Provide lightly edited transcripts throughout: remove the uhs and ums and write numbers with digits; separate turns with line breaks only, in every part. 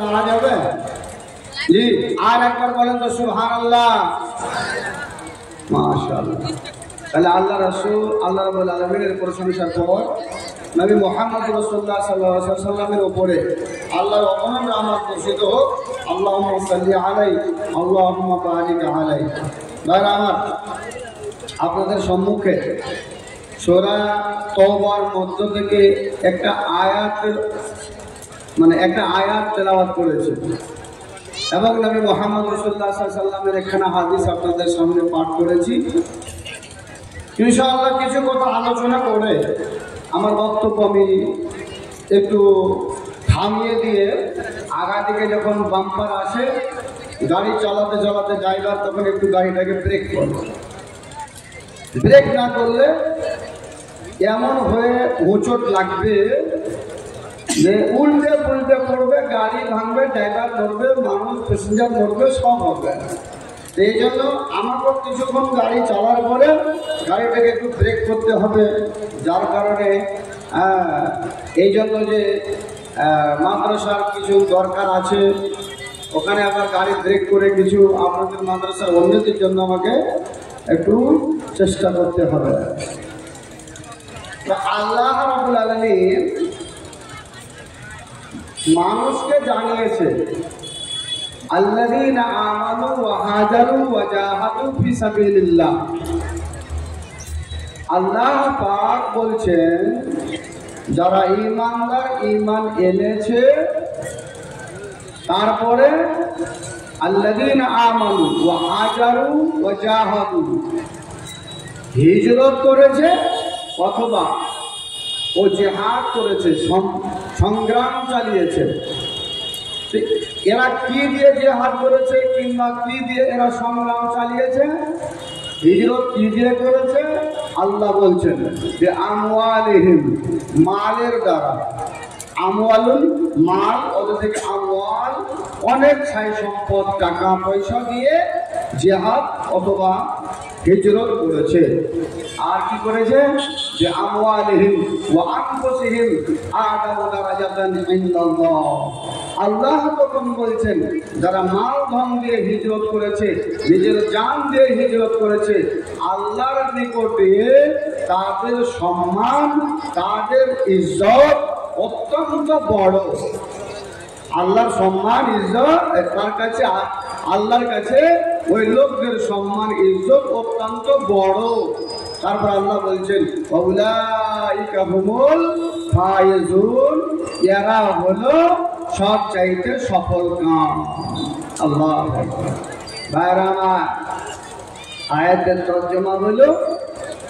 নারা যাবে জি আর একবার বলেন তো সুবহানাল্লাহ মাশাআল্লাহ। তাহলে আল্লাহ রাসূল আল্লাহ রাব্বুল আলামিনের প্রশংসার পর নবী মুহাম্মদ রাসূলুল্লাহ সাল্লাল্লাহু আলাইহি সাল্লামের উপরে আল্লাহর অগণন রহমত বর্ষিত হোক। আল্লাহুম্মা সাল্লি আলাইহি আল্লাহুম্মা বারিক আলাইহি। ভাইরা আমার, আপনাদের সম্মুখে সূরা তওবার মধ্য থেকে একটা আয়াত তেলাওয়াত করেছে এবং নবী মুহাম্মদ রাসূলুল্লাহ সাল্লাল্লাহু আলাইহি সাল্লামের একখানা হাদিস আপনাদের সামনে পাঠ করেছি। ইনশাআল্লাহ কিছু কথা আলোচনা করে আমার বক্তব্য আমি একটু থামিয়ে দিয়ে আগা দিকে যখন বাম্পার আসে গাড়ি চালাতে চালাতে ড্রাইভার তখন একটু গাড়িটাকে ব্রেক করবে। ব্রেক না করলে এমন হয়ে হোঁচট লাগবে যে উল্টে পুল্টে পড়বে, গাড়ি ভাঙবে, ড্রাইভার মরবে, মানুষ প্যাসেঞ্জার মরবে, সব হবে। এই জন্য আমাকে কিছুক্ষণ গাড়ি চালার পরে গাড়িটাকে একটু ব্রেক করতে হবে। যার কারণে এই জন্য যে মাদ্রাসার কিছু দরকার আছে, ওখানে আবার গাড়ি ব্রেক করে কিছু আপনাদের মাদ্রাসার উন্নতির জন্য আমাকে একটু চেষ্টা করতে হবে। আল্লাহ রাব্বুল আলামিন মানুষকে জানিয়েছে আল্লাযীনা আমানু ওয়া হাজারু ওয়া জাহাদু ফি সাবিলিল্লাহ। আল্লাহ পাক বলছেন যারা ঈমানদার, ঈমান এনেছে, তারপরে আল্লাযীনা আমানু ওয়া হাজারু ওয়া জাহাদু, হিজরত করেছে অথবা ও জিহাদ করেছে, সংগ্রাম চালিয়েছে। এরা কি দিয়ে জিহাদ করেছে কিংবা কি দিয়ে এরা সংগ্রাম চালিয়েছে, হিজরত কি দিয়ে করেছে? আল্লাহ বলছেন যে আমওয়ালিহিম, মালের দ্বারা। আমওয়ালুল মাল, ওদের থেকে আমওয়াল অনেক ছাই সম্পদ, টাকা পয়সা দিয়ে জিহাদ অথবা হিজরত করেছে। আর কি করেছে? যে আমওয়ালিহিম ওয়া আনফুসিহিম আ'যামু দারাজাতান ইনদাল্লাহ। আল্লাহ তখন বলছেন যারা মাল ধন দিয়ে হিজরত করেছে, নিজের জান দিয়ে হিজরত করেছে, আল্লাহর নিকটে তাদের সম্মান, তাদের ইজ্জত অত্যন্ত বড়। আল্লাহর সম্মান ইজ্জত তার কাছে, আল্লাহর কাছে ওই লোকদের সম্মান ইজ্জত অত্যন্ত বড়। তারপর আল্লাহ বলছেন উলাইকা হুমুল ফায়েজুন, এরা হলো সব চাইতে সফল কাম। আল্লাহ ভাইরা আমার, আয়াতের তর্জমা হলো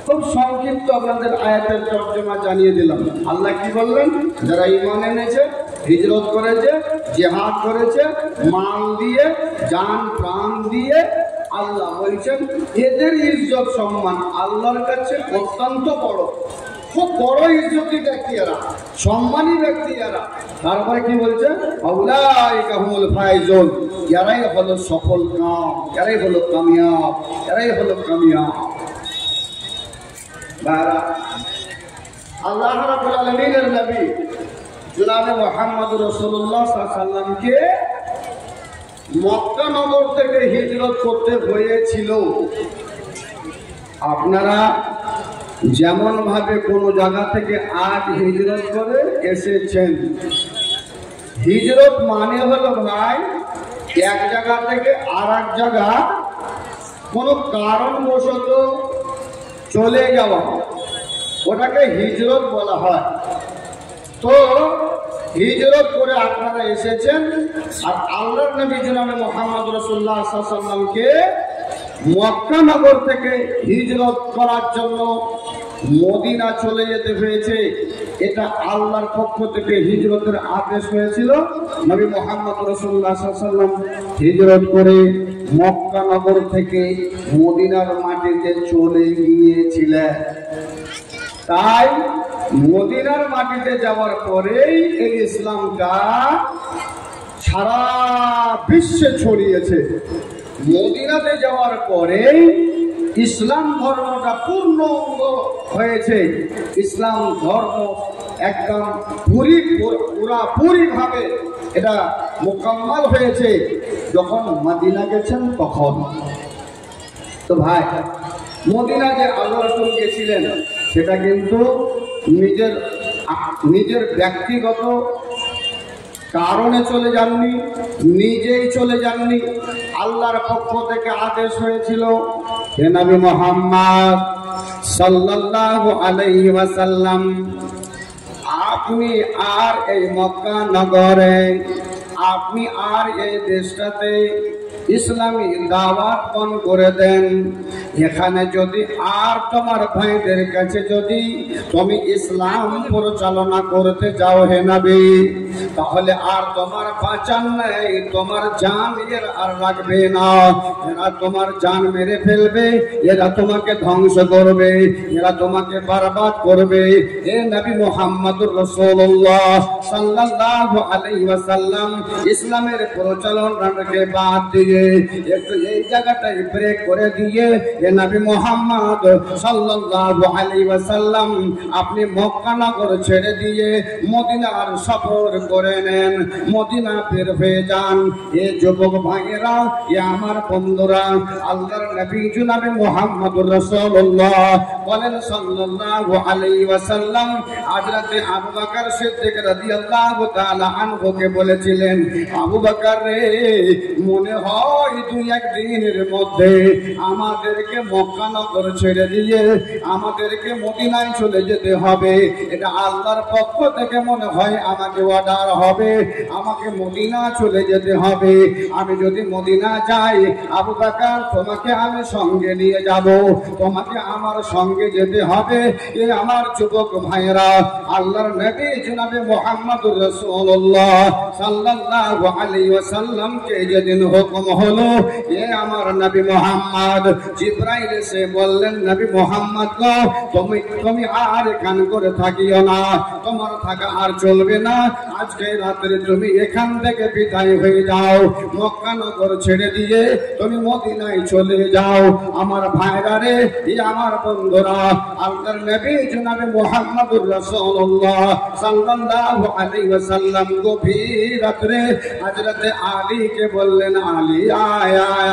খুব সংক্ষিপ্ত, আপনাদের আয়াতের তর্জমা জানিয়ে দিলাম। আল্লাহ কি বললেন? যারা ঈমান এনেছে, হিজরত করেছে, জিহাদ করেছে, মাল দিয়ে, জান প্রাণ দিয়ে, আল্লাহ বলছেন এদের ইজ্জত সম্মান আল্লাহর কাছে অত্যন্ত বড়, খুব বড় ইজ্জতি ব্যক্তি এরা, সম্মানী ব্যক্তি এরা। তারপরে কি বলছে? উলাইকা হুমুল ফায়েজুন, এরাই হলো সফল কাম, এরাই হলো কামিয়াব, এরাই হলো কামিয়াব। আল্লাহ রাব্বুল আলামিনের নবী জনাবে মুহাম্মদ রাসূলুল্লাহ সাল্লাল্লাহু আলাইহি সাল্লামকে মক্কা নগর থেকে হিজরত করতে হয়েছিল। আপনারা যেমন ভাবে কোনো জায়গা থেকে আজ হিজরত করে এসেছেন, হিজরত মানে হলো ভাই এক জায়গা থেকে আর এক জায়গা কোনো কারণবশত চলে যাওয়া, ওটাকে হিজরত বলা হয়। তো হিজরত করে আপনারা এসেছেন, আর আল্লাহর নবী জনাবে মুহাম্মদ রাসূলুল্লাহ সাল্লাল্লাহু আলাইহি সাল্লামকে মক্কা নগর থেকে হিজরত করার জন্য মদিনা চলে যেতে হয়েছে। এটা আল্লাহর পক্ষ থেকে হিজরতের আদেশ হয়েছিল। নবী মুহাম্মদ রাসূলুল্লাহ সাল্লাল্লাহু আলাইহি সাল্লাম হিজরত করে মক্কা নগর থেকে মদিনার মাটিতে চলে গিয়েছিলেন। তাই মদিনার মাটিতে যাওয়ার পরেই এই ইসলামটা সারা বিশ্বে ছড়িয়েছে। মদিনাতে যাওয়ার পরেই ইসলাম ধর্মটা পূর্ণ অঙ্গ হয়েছে। ইসলাম ধর্ম একদম পুরাপুরিভাবে এটা মোকাম্মল হয়েছে যখন মদিনা গেছেন তখন। তো ভাই, মদিনা যে আল্লাহ রাসূল গেছিলেন সেটা কিন্তু নিজের ব্যক্তিগত কারণে চলে যাননি, নিজেই চলে যাননি। আল্লাহর পক্ষ থেকে আদেশ হয়েছিল, হে নবী মুহাম্মদ সাল্লাল্লাহু আলাইহি ওয়াসাল্লাম, আপনি আর এই মক্কা নগরে, আপনি আর এই দেশটাতে ইসলামী দাওয়াত পণ করে দেন। এখানে যদি আর তোমার ভাইদের কাছে যদি তুমি ইসলাম পরিচালনা করতে যাও হে নবী, তাহলে আর তোমার বাঁচান নেই, তোমার জান এর আর রাখবে না। এরা তোমার জান মেরে ফেলবে, এরা তোমাকে ধ্বংস করবে, এরা তোমাকে বরবাদ করবে। হে নবী মুহাম্মদুর রাসূলুল্লাহ সাল্লাল্লাহু আলাইহি ওয়াসাল্লাম ইসলামের প্রচলনকে বাদ দিয়ে একটু এই জায়গাটাই ব্রেক করে দিয়ে হে নবী মুহাম্মদ সাল্লাল্লাহু আলাইহি ওয়াসাল্লাম আপনি মক্কা নগর ছেড়ে দিয়ে মদিনার সফর করে নেন, মদিনা বের হয়ে যান। এ যুবক ভাইয়েরা, এ আমার বন্ধুরা, আল্লাহর নবী জনাবে মুহাম্মদুর রাসূলুল্লাহ বলেন সাল্লাল্লাহু আলাইহি ওয়াসাল্লাম হযরতে আবু বকর সিদ্দিক রাদিয়াল্লাহু তাআলা আনহুকে বলেছিলেন, আবু বকর রে, মনে হয় দুই এক দিনের মধ্যে আমাদেরকে মক্কা নগর ছেড়ে দিয়ে আমাদেরকে মদিনায় চলে যেতে হবে। এটা আল্লাহর পক্ষ থেকে মনে হয় আমাকে অর্ডার হবে, আমাকে মদিনা চলে যেতে হবে। আমি যদি মদিনা যাই, আবু বকর তোমাকে আমি সঙ্গে নিয়ে যাব, তোমাকে আমার সঙ্গে যেতে হবে। এ আমার যুবক ভাইরা, আল্লাহর নবী জনাবে মুহাম্মদুর রাসূলুল্লাহ সাল্লাল্লাহু আলাইহি ওয়াসাল্লামকে যেদিন হুকুম হলো, এ আমার নবী মুহাম্মদ, জিবরাইল এসে বললেন, নবী মুহাম্মদ গো, তুমি আর এখান করে থাকিও না, তোমার থাকা আর চলবে না। আজকে রাতে তুমি এখান থেকে বিদায় হয়ে যাও, মক্কা নগর ছেড়ে দিয়ে তুমি মদিনায় চলে যাও। আমার ভাইরা রে, এই আমার বন্ধুরা, আল্লাহর নবী জনাবে মুহাম্মদুর রাসূলুল্লাহ সাল্লাল্লাহু আলাইহি ওয়াসাল্লাম গভীর রাতে হযরতে আলীকে বললেন, আলী আয় আয়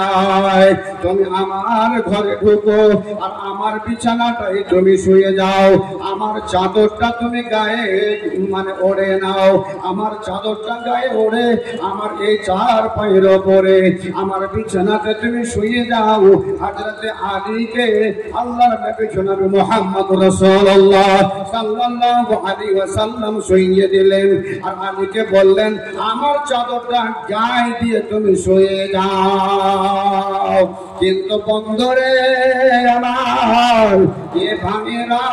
আয়, তুমি আমার ঘরে ঢুকো আর আমার বিছানাটাই তুমি শুয়ে যাও, আমার চাদরটা তুমি গায়ে ওড়ে নাও, আমার চাদরটা গায়ে ওড়ে আমার এই চার পায়ের ওপরে আমার বিছানাতে তুমি শুয়ে যাও। হযরতে আলীকে আল্লাহর নবী জনাবে মুহাম্মদুর রাসূলুল্লাহ সাল্লাল্লাহু আলাইহি ওয়াসাল্লাম শুইয়ে দিলেন আর আলীকে বললেন, আমার চাদরটা গায়ে দিয়ে তুমি শুয়ে যাও। কিন্তু বন্ধুরে আমার, এ ভাঙেরা,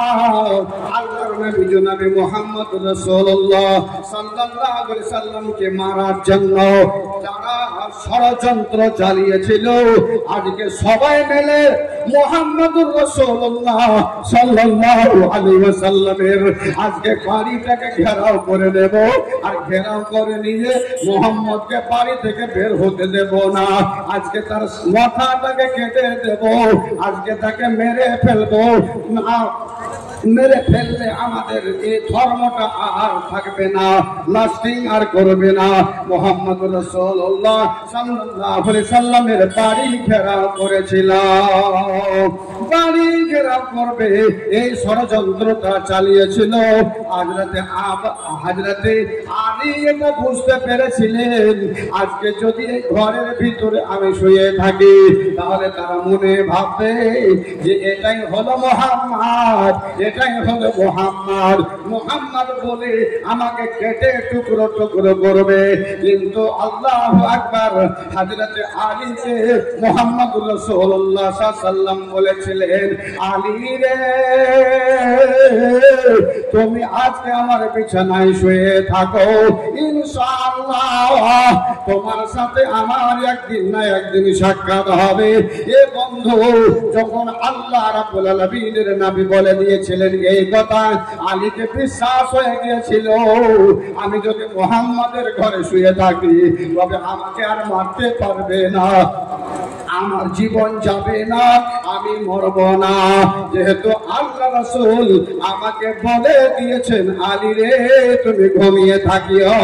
আল্লাহর নবী জনাবে মুহাম্মদুর রাসূলুল্লাহ সাল্লাল্লাহু আলাইহি ওয়াসাল্লামকে মারার জন্য যারা ষড়যন্ত্র চালিয়েছিল, আজকে সবাই মিলে মুহাম্মদুর রাসূলুল্লাহ সাল্লাল্লাহু আলাইহি ওয়াসাল্লামের আজকে বাড়িটাকে ঘেরাও করে দেব, আর ঘেরাও করে নিয়ে মুহাম্মদকে বাড়ি থেকে বের হতে দেব না। আজকে তার মাথাটাকে কেটে দেব, আজকে তাকে মেরে ফেলবো না। মেরে ফেললে আমাদের এই ধর্মটা আর থাকবে না, লাস্টিং আর করবে না। মুহাম্মদুর রাসূলুল্লাহ সাল্লাল্লাহু আলাইহি ওয়াসাল্লামের বাড়ি ঘেরাও করেছিল, বাড়ি ঘেরাও করবে এই ষড়যন্ত্রটা চালিয়েছিল। হযরতে আলী এটা বুঝতে পেরেছিলেন, আজকে যদি এই ঘরের ভিতরে আমি শুয়ে থাকি তাহলে তারা মনে ভাববে যে এটাই হলো মুহাম্মদ, এটাই হলো মুহাম্মদ, মুহাম্মদ বলে আমাকে কেটে টুকরো টুকরো করবে। কিন্তু আল্লাহু আকবার, হযরতে আলীকে মুহাম্মদুর রাসূলুল্লাহ সাল্লাল্লাহু আলাইহি ওয়াসাল্লাম বলেছিলেন, আলী রে, তুমি আজকে আমার বিছানায় শুয়ে থাকো, ইনশাআল্লাহ তোমার সাথে আমার একদিন না একদিন সাক্ষাৎ হবে। এ বন্ধু, যখন আল্লাহ রাব্বুল আলামিনের নবী বলে দিয়েছিলেন এই কথা, আলীকে বিশ্বাস হয়ে গিয়েছিল, আমি যদি মুহাম্মদের ঘরে শুয়ে থাকি তবে আমাকে আর মারতে পারবে না, আমার জীবন যাবে না, আমি মরব না। যেহেতু আল্লাহ রাসূল আমাকে বলে দিয়েছেন, আলী রে তুমি ঘুমিয়ে থাকিও,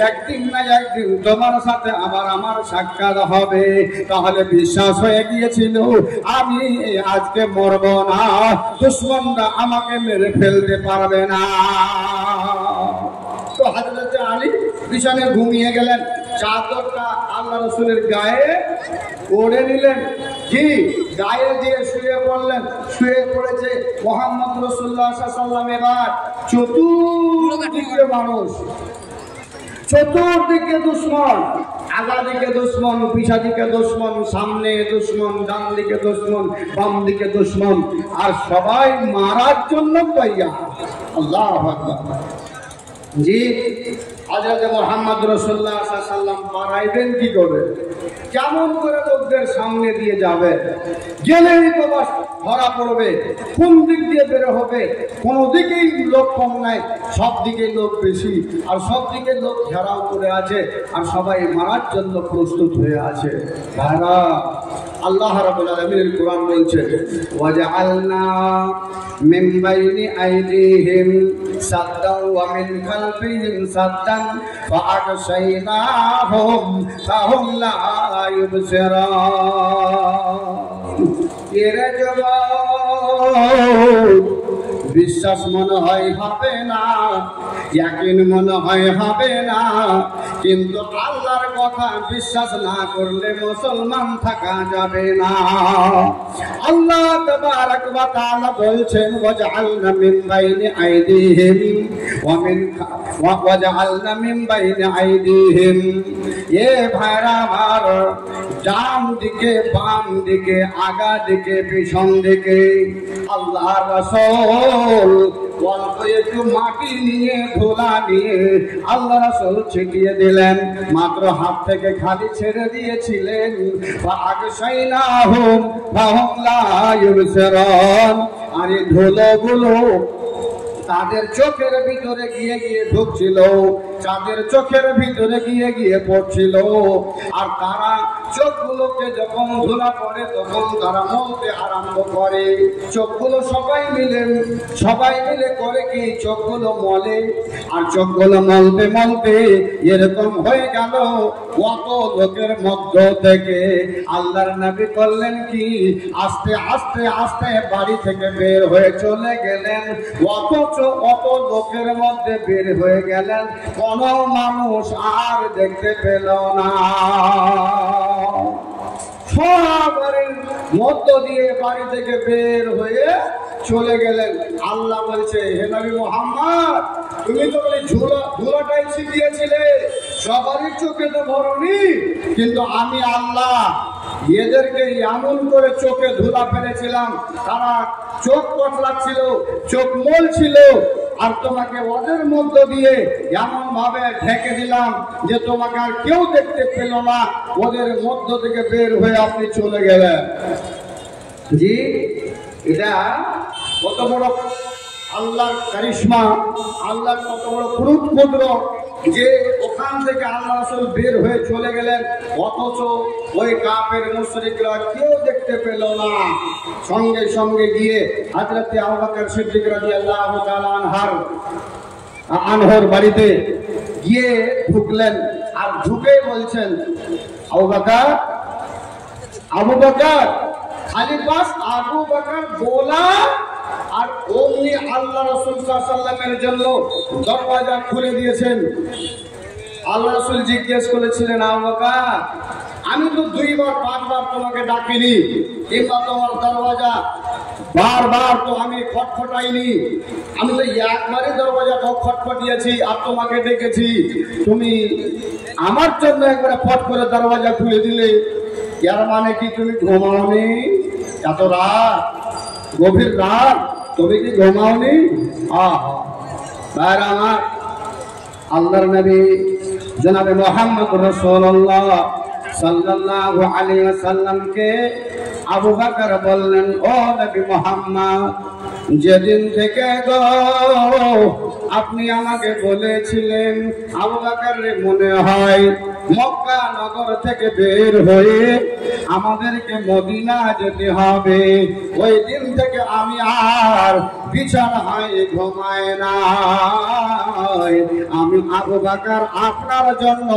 একদিন না একদিন তোমার সাথে আমার সাক্ষাৎ হবে। তাহলে বিশ্বাস হয়ে গিয়েছিল আমি আজকে মরব না, দুশমনরা আমাকে মেরে ফেলতে পারবে না। তো হযরত আলী বিছানায় ঘুমিয়ে গেলেন, চাদরটা আল্লাহ রাসূলের গায়ে ওড়ে নিলেন, কি গায়ে দিয়ে শুয়ে পড়লেন। শুয়ে পড়েছে মুহাম্মদ রাসূলুল্লাহ সাল্লাল্লাহু আলাইহি ওয়াসাল্লাম। এবার চতুর্দিকে মানুষ, চতুর্দিকে দুশমন, আগা দিকে দুশমন, পিছা দিকে দুশমন, সামনে দুশমন, ডান দিকে দুশমন, বাম দিকে দুশমন, আর সবাই মারার জন্য তৈয়ার। আল্লাহু আকবার। জি হযরত মুহাম্মদ রাসূলুল্লাহ সাল্লাল্লাহু আলাইহি ওয়াসাল্লাম পারাইবেন কি করে, কেমন করে লোকদের সামনে দিয়ে যাবে? গেলেই তো বাস ধরা পড়বে, কোন দিক দিয়ে বের হবে? কোন দিকেই লোক কম নাই, সব দিকে লোক বেশি, আর সব দিকে লোক ঘেরাও করে আছে, আর সবাই মারার জন্য প্রস্তুত হয়ে আছে। ভাইরা, আল্লাহ রাব্বুল আলামিন কোরআন বলছে, ওয়াজআলনা মিন বাইনি আইদিহিম সাদ্দান ওয়া মিন খালফিহিম সাদ্দান ফাআগশাইনাহুম ফাহুম লা ইউবসিরুন। এরে জবান, বিশ্বাস মনে হয় হবে না, ইয়াকিন মনে হয় হবে না, কিন্তু আল্লাহর কথা বিশ্বাস না করলে মুসলমান থাকা যাবে না। আল্লাহ তাবারক ওয়া তাআলা বলছেন, ওয়াজআলনা মিন বাইনি আইদিহিম ওয়াজআলনা মিন বাইনি আইদিহিম। এ ভাইরা আমার, ডান দিকে বাম দিকে আগা দিকে পিছন দিকে আল্লাহর রাসূল অল্প একটু মাটি নিয়ে ধুলা নিয়ে আল্লাহ রাসূল ছিটিয়ে দিলেন, মাত্র হাত থেকে খালি ছেড়ে দিয়েছিলেন। ফাআগশাইনাহুম ফাহুম লা ইউবসিরুন। আর এই ধুলোগুলো তাদের চোখের ভিতরে গিয়ে গিয়ে ঢুকছিল, তাদের চোখের ভিতরে গিয়ে গিয়ে পড়ছিল, আর তারা চোখগুলোকে যখন ধুলা পড়ে তখন তারা মলতে আরম্ভ করে। চোখগুলো সবাই মিলে করে কি, চোখগুলো মলে, আর চোখগুলো মলতে মলতে এরকম হয়ে গেল। কত লোকের মধ্য থেকে আল্লাহর নবী করলেন কি, আস্তে আস্তে আস্তে বাড়ি থেকে বের হয়ে চলে গেলেন। অত লোকের মধ্যে বের হয়ে গেলেন, কোন মানুষ আর দেখতে পেল না। সবার মধ্য দিয়ে বাড়ি থেকে বের হয়ে চলে গেলেন। আল্লাহ বলছে, হে নবী মুহাম্মদ, তুমি তো বলে ধুলাটাই ছিটিয়েছিলে, সবারই চোখে তো ভরনি, কিন্তু আমি আল্লাহ এদেরকে এমন করে চোখে ধুলা ফেলেছিলাম, তারা চোখ কটলাচ্ছিল, চোখ মলছিল, আর তোমাকে ওদের মধ্য দিয়ে এমন ভাবে ঢেকে দিলাম যে তোমাকে আর কেউ দেখতে পেল না। ওদের মধ্য থেকে বের হয়ে আপনি চলে গেলেন। জি, এটা কত বড় আল্লাহর কারিশমা, আল্লাহর কত বড় কুদরত যে ওখান থেকে আল্লাহ রাসূল বের হয়ে চলে গেলেন, অথচ ওই কাফের মুশরিকরা কেউ দেখতে পেল না। সঙ্গে সঙ্গে গিয়ে হযরত আবু বকর সিদ্দিক রাদিয়াল্লাহু তাআলা আনহর বাড়িতে গিয়ে ঢুকলেন, আর ঢুকে বলছেন, আবু বকর, খালি বাস আবু বকর বলা, আর অমনি আল্লাহ রাসূল সাল্লাল্লাহু আলাইহি ওয়াসাল্লামের জন্য দরওয়াজা খুলে দিয়েছেন। আল্লাহ রাসূল জিজ্ঞেস করেছিলেন, আবু বকর, আমি তো 2-5 তোমাকে ডাকিনি, কিংবা তোমার দরওয়াজা বারবার তো আমি খটখটাইনি, আমি তো একবারই দরওয়াজা খটখটিয়েছি আর তোমাকে ডেকেছি, তুমি আমার জন্য একবারে ফট করে দরওয়াজা খুলে দিলে, এর মানে কি তুমি ঘুমাওনি? এত রাত, গভীর রাত, তুমি কি ঘুমাওনি? আমার আল্লাহর নবী জনাবে মুহাম্মদ রাসূলুল্লাহ সাল্লাল্লাহু আলাইহি ওয়াসাল্লামকে আবু বকর বললেন, ও নবী মুহাম্মদ, যেদিন থেকে গো আপনি আমাকে বলেছিলেন, আবু বকর মনে হয় মক্কা নগর থেকে বের হয়ে আমাদেরকে মদিনা যেতে হবে। ওই দিন থেকে আমি আর বিছানায় ঘুমাই না। আমি আবু বকর আপনার জন্য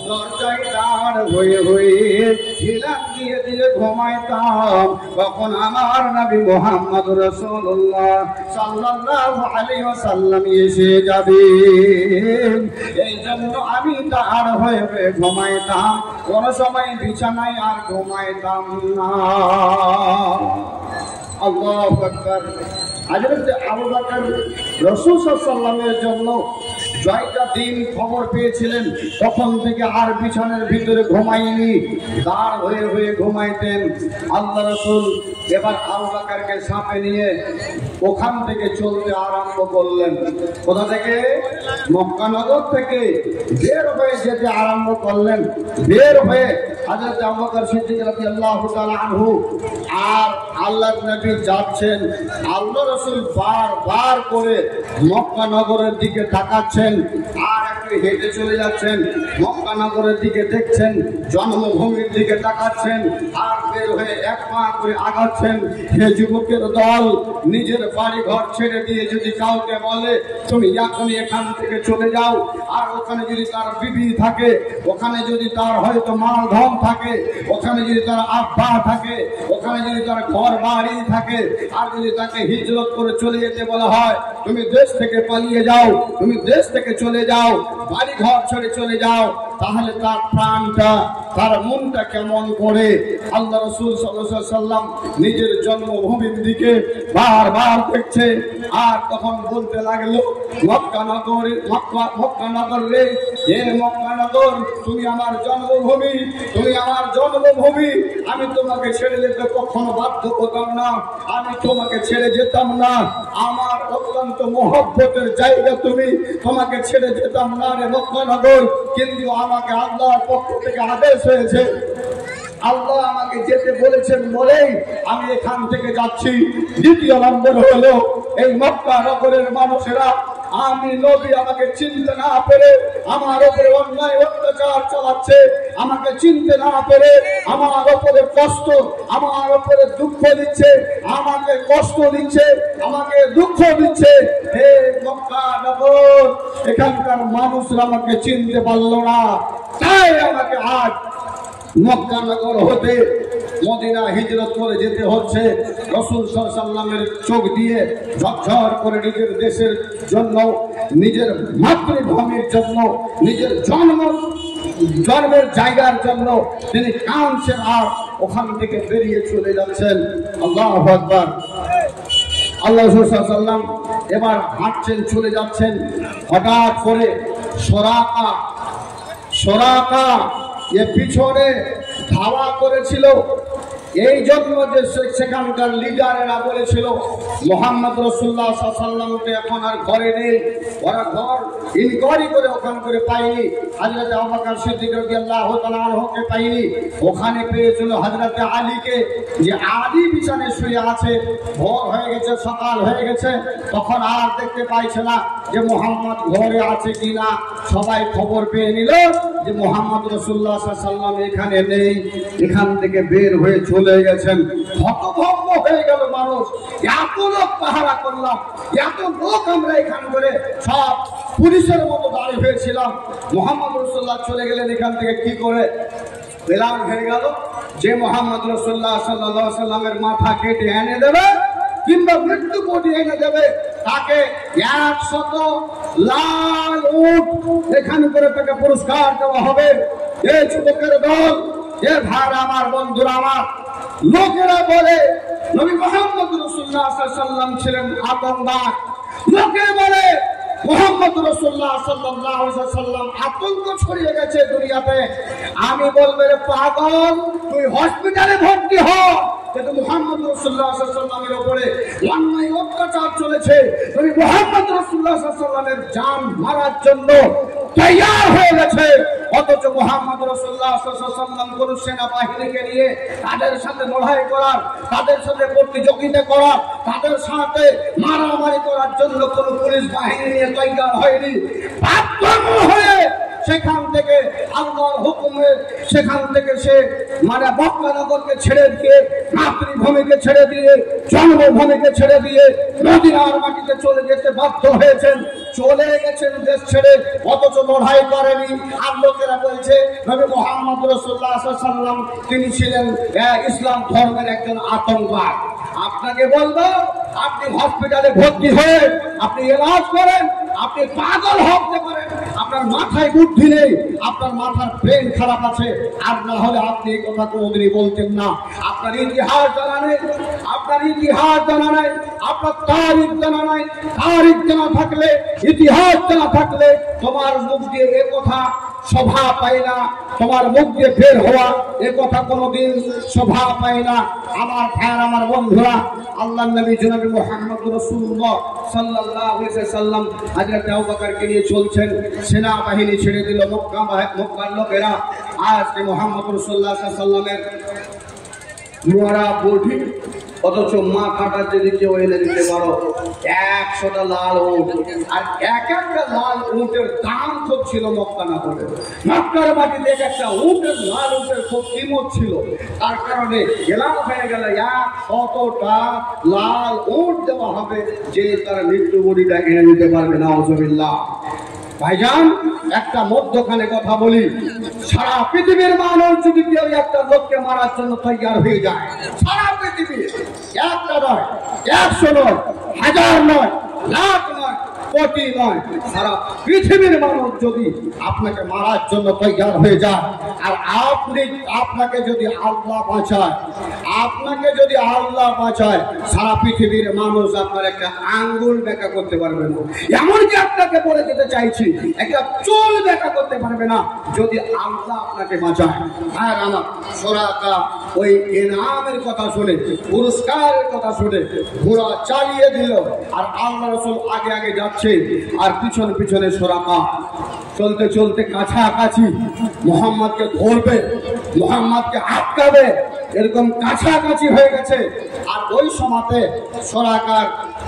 দরজায় দাঁড় হয়ে হয়ে হিলান দিয়ে দিয়ে ঘুমাইতাম। তখন আমার নবী মুহাম্মদ রাসূলুল্লাহ সাল্লাল্লাহু আলাইহি ওয়াসাল্লাম এসে যাবে। এই জন্য আমি দাঁড় হয়ে হয়ে ঘুমাইতাম, কোন সময় বিছানায় আর ঘুমাইতাম না। আল্লাহু আকবার। হযরত আবু বকর রাসূল সাল্লাল্লাহু আলাইহি ওয়াসাল্লামের জন্য জয়টা দিন খবর পেয়েছিলেন, তখন থেকে আর বিছানার ভিতরে ঘুমাইনি, দাঁড় হয়ে হয়ে ঘুমাইতেন। আল্লাহ রাসূল এবার আবু বকরকে সাথে নিয়ে ওখান থেকে চলতে আরম্ভ করলেন। কোথা থেকে? মক্কা নগর থেকে বের হয়ে যেতে আরম্ভ করলেন। বের হয়ে হযরত আবু বকর সিদ্দিক রাদিয়াল্লাহু তাআলা আনহু আর আল্লাহর নবী যাচ্ছেন। আল্লাহ রাসূল বারবার করে মক্কা নগরের দিকে তাকাচ্ছেন আর একটু হেঁটে চলে যাচ্ছেন। মক্কা নগরের দিকে দেখছেন, জন্মভূমির দিকে তাকাচ্ছেন আর বের হয়ে এক পা করে আগাচ্ছেন। হে যুবকের দল, নিজের বাড়ি ঘর ছেড়ে দিয়ে যদি কাউকে বলে তুমি এখনই এখান থেকে চলে যাও, আর ওখানে যদি তার বিবি থাকে, ওখানে যদি তার হয়তো মাল ধন থাকে, ওখানে যদি তার আব্বা থাকে, ওখানে যদি তার ঘর বাড়ি থাকে, আর যদি তাকে হিজরত করে চলে যেতে বলা হয় তুমি দেশ থেকে পালিয়ে যাও, তুমি দেশ থেকে চলে যাও, বাড়ি ঘর ছেড়ে চলে যাও, তাহলে তার প্রাণটা, তার মনটা কেমন করে? আল্লাহ রাসূল সাল্লাল্লাহু আলাইহি ওয়াসাল্লাম নিজের জন্মভূমির দিকে বারবার দেখছে আর তখন বলতে লাগলো, মক্কা নগর রে, হে মক্কা নগর, তুমি আমার জন্মভূমি, তুমি আমার জন্মভূমি। আমি তোমাকে ছেড়ে যেতে কখনো বাধ্য হতাম না, আমি তোমাকে ছেড়ে যেতাম না। আমার অত্যন্ত মহব্বতের জায়গা তুমি, তোমাকে ছেড়ে যেতাম না রে মক্কা নগর। কিন্তু আমাকে আল্লাহর পক্ষ থেকে আদেশ হয়েছে, আল্লাহ আমাকে যেতে বলেছেন বলেই আমি এখান থেকে যাচ্ছি। দ্বিতীয় নম্বর হলো এই মক্কা নগরের মানুষেরা আমি নবী আমাকে চিনতে না পেরে আমার উপরে অন্যায় অত্যাচার চালাচ্ছে, আমাকে চিনতে না পেরে আমার উপরে কষ্ট, আমার উপরে দুঃখ দিচ্ছে, আমাকে কষ্ট দিচ্ছে, আমাকে দুঃখ দিচ্ছে। হে মক্কা নগর, এখানকার মানুষরা আমাকে চিনতে পারলো না, তাই আমাকে আজ মক্কা নগর হতে মদিনা হিজরত করে যেতে হচ্ছে। রাসূল সাল্লাল্লাহু আলাইহি ওয়াসাল্লামের চোখ দিয়ে ঝরঝর করে নিজের দেশের জন্য, নিজের মাতৃভূমির জন্য, নিজের জন্মের জায়গার জন্য তিনি কাঁদছেন আর ওখান থেকে বেরিয়ে চলে যাচ্ছেন। আল্লাহু আকবার। আল্লাহ রাসূল সাল্লাল্লাহু আলাইহি ওয়াসাল্লাম এবার হাঁটছেন, চলে যাচ্ছেন। হঠাৎ করে সরাকা এ পিছনে ধাওয়া করেছিল। এই জন্য যে সেখানকার লিডারেরা বলেছিল মুহাম্মদ রাসূলুল্লাহ সাল্লাল্লাহু আলাইহি ওয়াসাল্লামকে এখন আর ঘরে নেই, ওরা ঘর ইনকোয়ারি করে ওখান করে পায়নি। হযরত আবু বকর সিদ্দিক রাদিয়াল্লাহু তাআলা আনহুকে পায়নি, ওখানে পেয়েছিল হযরত আলীকে, যে আলী বিছানায় শুয়ে আছে। ভোর হয়ে গেছে, সকাল হয়ে গেছে, তখন আর দেখতে পাইছে না যে মুহাম্মদ ঘরে আছে কিনা। সবাই খবর পেয়ে নিল যে মুহাম্মদ রাসূলুল্লাহ সাল্লাল্লাহু আলাইহি ওয়াসাল্লাম এখানে নেই, এখান থেকে বের হয়ে চলে গেছেন। হতভম্ব হয়ে গেল মানুষ, এত লোক পাহারা করলাম, এত লোক আমরা এখান করে সব পুলিশের মতো দাঁড়িয়ে হয়েছিলাম, মুহাম্মদ রাসূলুল্লাহ চলে গেলেন এখান থেকে কি করে? এলান হয়ে গেল যে মুহাম্মদ রাসূলুল্লাহ সাল্লাল্লাহু আলাইহি ওয়াসাল্লামের মাথা কেটে এনে দেবে কিংবা মৃত্যু কোটি এনে দেবে, তাকে 100 লাল উট এখানে করে তাকে পুরস্কার দেওয়া হবে। এই যুবকের দল, এ ভাই আমার, বন্ধুরা আমার, লোকেরা বলে নবী মুহাম্মদ রাসূলুল্লাহ সাল্লাল্লাহু আলাইহি ওয়াসাল্লাম ছিলেন আতঙ্কবাদ। লোকে বলে মুহাম্মদ রাসূলুল্লাহ সাল্লাল্লাহু আলাইহি ওয়াসাল্লাম আতঙ্ক ছড়িয়ে গেছে দুনিয়াতে। আমি বলবো রে পাগল, তুই হসপিটালে ভর্তি হ, কিন্তু মুহাম্মদ রাসূলুল্লাহ সাল্লাল্লাহু আলাইহি ওয়াসাল্লামের উপরে অন্যায় অত্যাচার চলেছে। নবী মুহাম্মদ রাসূলুল্লাহ সাল্লাল্লাহু আলাইহি ওয়াসাল্লামের জান মারার জন্য তৈয়ার হয়ে গেছে, অথচ মুহাম্মদ রাসূলুল্লাহ সাল্লাল্লাহু আলাইহি ওয়াসাল্লাম কোন সেনাবাহিনীকে নিয়ে তাদের সাথে লড়াই করার, তাদের সাথে প্রতিযোগিতা করার, তাদের সাথে মারামারি করার জন্য কোন পুলিশ বাহিনী নিয়ে তৈয়ার হয়নি। বাধ্য হয়ে সেখান থেকে আল্লাহর হুকুমে সেখান থেকে সে মানে মক্কা নগরকে ছেড়ে দিয়ে, মাতৃভূমিকে ছেড়ে দিয়ে, জন্মভূমিকে ছেড়ে দিয়ে মদিনার মাটিতে চলে যেতে বাধ্য হয়েছেন। চলে গেছেন দেশ ছেড়ে, অথচ লড়াই করেনি। আর লোকেরা বলছে নবী মুহাম্মদ রাসূলুল্লাহ সাল্লাল্লাহু আলাইহি ওয়াসাল্লাম তিনি ছিলেন ইসলাম ধর্মের একজন আতঙ্কবাদ। আপনাকে বলবো, আপনি হসপিটালে ভর্তি হয়ে আপনি এলাজ করেন, আপনি পাগল হতে পারেন, আপনার মাথায় বুদ্ধি নেই, আপনার মাথার ব্রেন খারাপ আছে, আর না হলে আপনি এই কথা কোনোদিনই বলতেন না। আপনার ইতিহাস জানা নেই, আপনার ইতিহাস জানা নেই, আপনার তারিখ জানা নাই। তারিখ জানা থাকলে, ইতিহাস জানা থাকলে তোমার মুখ দিয়ে এ কথা শোভা পায় না, তোমার মুখ দিয়ে বের হওয়া এ কথা কোনোদিন শোভা পায় না। আমার ভাইয়ের, আমার বন্ধুরা, আল্লাহর নবী জনাবে মুহাম্মদ রাসূলুল্লাহ সাল্লাল্লাহু আলাইহি ওয়াসাল্লাম হযরত আবু বকরকে নিয়ে চলছেন। সেনাবাহিনী ছেড়ে দিল মক্কার লোকেরা। আজকে মুহাম্মদ রাসূলুল্লাহ সাল্লাল্লাহু আলাইহি ওয়াসাল্লামের মোরা বডি, অথচ মাথাটা যদি কেউ এনে দিতে পারো 100টা লাল উট, আর এক একটা লাল উটের দাম খুব ছিল মক্কা নগরে। মক্কার মাটিতে একটা উটের, লাল উটের খুব কিমত ছিল। তার কারণে এলাম হয়ে গেল 100টা লাল উট দেওয়া হবে যে তার মৃত্যু বডিটা এনে দিতে পারবে। নাউজুবিল্লাহ। ভাইজান, একটা মধ্যখানে কথা বলি, সারা পৃথিবীর মানুষ যদি কেউ একটা লোককে মারার জন্য তৈরি হয়ে যায়, সারা পৃথিবী, একটা নয়, 100 নয়, 1000 নয়, লাখ নয়, কোটি নয়, সারা পৃথিবীর মানুষ যদি আপনাকে মারার জন্য তৈরি হয়ে যায়, আর আপনাকে যদি আল্লাহ বাঁচায়, আপনাকে যদি আল্লাহ বাঁচায়, সারা পৃথিবীর মানুষ আপনার একটা আঙ্গুল দেখা করতে পারবে না। এমনকি আপনাকে বলে দিতে চাইছি, একটা চুল দেখা করতে পারবে না যদি আল্লাহ আপনাকে বাঁচায়। আর আমার সুরাকা ওই ইনামের কথা শুনে, পুরস্কারের কথা শুনে ঘোড়া চালিয়ে দিল, আর আল্লাহ রাসূল আগে আগে যাচ্ছে, আর পিছনে পিছনে সুরাকা চলতে চলতে কাছাকাছি মুহাম্মদকে ধরবে, মুহাম্মদকে আটকাবে, এরকম কাছাকাছি হয়ে গেছে। আর ওই সময়তে সুরাকার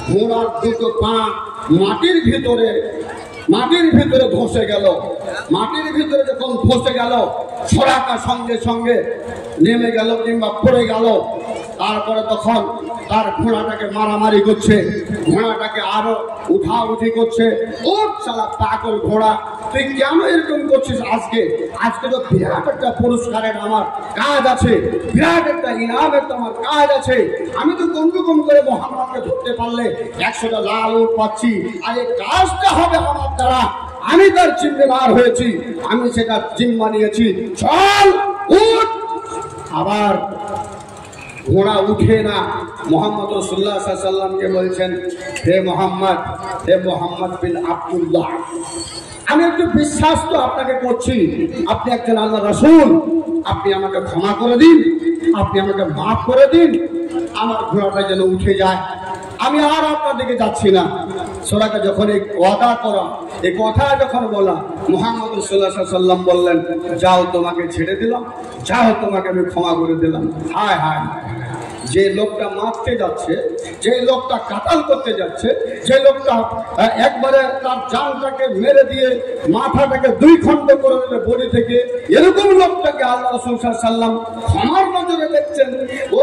ঘোড়ার দুটো পা মাটির ভিতরে ধসে গেল। মাটির ভিতরে যখন ধসে গেল, সুরাকা সঙ্গে সঙ্গে নেমে গেল কিংবা পড়ে গেল। তারপরে তখন তার ঘোড়াটাকে মারামারি করছে, ঘোড়াটাকে আরো উঠাউঠি করছে। ওর শালা পাগল ঘোড়া, তুই কেন এরকম করছিস? আজকে তো বিরাট একটা পুরস্কারের আমার কাজ আছে, বিরাট একটা ইনামের তো আমার কাজ আছে। আমি তো কোন রকম করে মুহাম্মদকে ধরতে পারলে 100টা লাল উট পাচ্ছি, আর এই কাজটা হবে আমার দ্বারা। আমি তার জিম্মেদার হয়েছি, আমি সেটা জিম্মা নিয়েছি। চল উঠ। আবার ঘোড়া উঠে না। মুহাম্মদ রাসূলুল্লাহ সাল্লাল্লাহু আলাইহি ওয়াসাল্লামকে বলছেন, হে মোহাম্মদ বিন আব্দুল্লাহ, আমি একটু বিশ্বাস তো আপনাকে করছি, আপনি একজন আল্লাহ রাসূল, আপনি আমাকে ক্ষমা করে দিন, আপনি আমাকে মাফ করে দিন, আমার ঘোড়াটা যেন উঠে যায়, আমি আর আপনার দিকে যাচ্ছি না। সুরাকা যখন এই ওয়াদা করা, এই কথা যখন বলা, মুহাম্মদ রাসূলুল্লাহ সাল্লাল্লাহু আলাইহি ওয়াসাল্লাম বললেন, যাও, তোমাকে ছেড়ে দিলাম, যাও, তোমাকে আমি ক্ষমা করে দিলাম। হায় হায়, যে লোকটা মারতে যাচ্ছে, যে লোকটা কাতাল করতে যাচ্ছে, যে লোকটা একবারে তার জানটাকে মেরে দিয়ে মাথাটাকে 2 খণ্ড করে দিলে বডি থেকে, এরকম লোকটাকে আল্লাহ রাসূল সাল্লাল্লাহু আলাইহি ওয়াসাল্লাম ক্ষমার নজরে দেখছেন। ও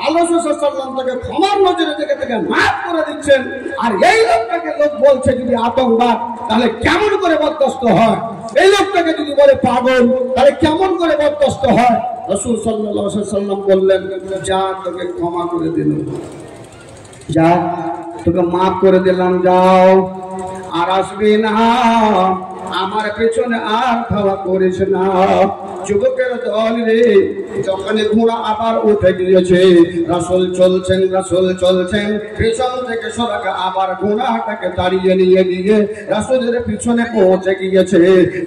আল্লাহ রাসূল সাল্লাল্লাহু আলাইহি ওয়াসাল্লাম তাকে ক্ষমার নজরে দেখে থেকে মাফ করে দিচ্ছেন। আর এই লোকটাকে লোক বলছে যদি আতঙ্কবাদ, তাহলে কেমন করে বরদাস্ত হয়? এই লোকটাকে যদি বলে পাগল, তাহলে কেমন করে বরদাস্ত হয়? রাসূল সাল্লাল্লাহু আলাইহি ওয়াসাল্লাম বললেন, যা, তোকে ক্ষমা করে দিলাম, যা, তোকে মাফ করে দিলাম, যাও, আর আসবি না, আমার পেছনে আর খাওয়া করিস না। যুবকের দল রে, যখন ঘোড়া আবার উঠে গিয়েছে, রাসূল চলছেন, পেছন থেকে সুরাকা আবার ঘোড়াটাকে তাড়িয়ে নিয়ে গিয়ে রাসূলের পিছনে পৌঁছে গিয়েছে।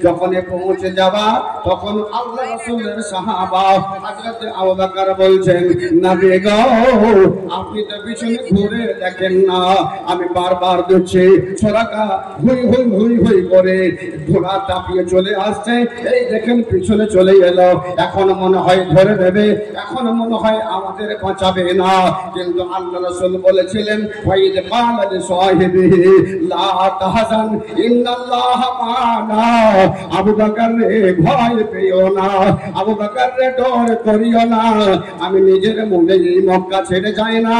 যখন পৌঁছে যাবা, তখন আল্লাহ রাসূলের সাহাবা হযরত আবু বকর বলছেন, নবী গো, আপনি তো পিছনে ঘুরে দেখেন না, আমি বারবার দেখছি সুরাকা হুই করে ঘোড়া চাপিয়ে চলে আসছে, এই দেখেন পিছনে চলে এলো, এখন মনে হয় ধরে দেবে, এখন মনে হয় আমাদের বাঁচাবে না। কিন্তু আল্লাহ রাসূল বলেছিলেন ওয়াইদ ক্বালা লিসাহিবিহি লা তাহজান ইন্নাল্লাহা মা'ানা, আবু বকর রে ভয় পেও না, আবু বকর রে ডর করিও না, আমি নিজের মনেই মক্কা ছেড়ে যাই না,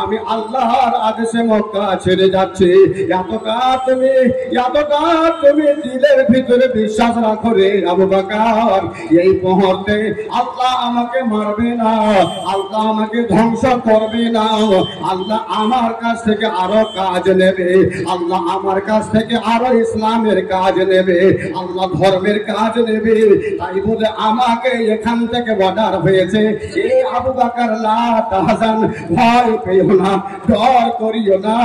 আমি আল্লাহর আদেশে মক্কা ছেড়ে যাচ্ছি। এতটা তুমি দিলের ভিতরে বিশ্বাস রাখো রে আবু বকর, এই মুহূর্তে আল্লাহ আমাকে মারবে না, আল্লাহ আমাকে ধ্বংস করবে না, আল্লাহ আমার কাছ থেকে আরো কাজ নেবে, আল্লাহ আমার কাছ থেকে আরো ইসলামের কাজ নেবে, আল্লাহ ধর্মের কাজ নেবে। তাই বলে আমাকে এখান থেকে অর্ডার হয়েছে, এই আবু বকর লা তাহজান, ভয় পেও না, ডর করিও না।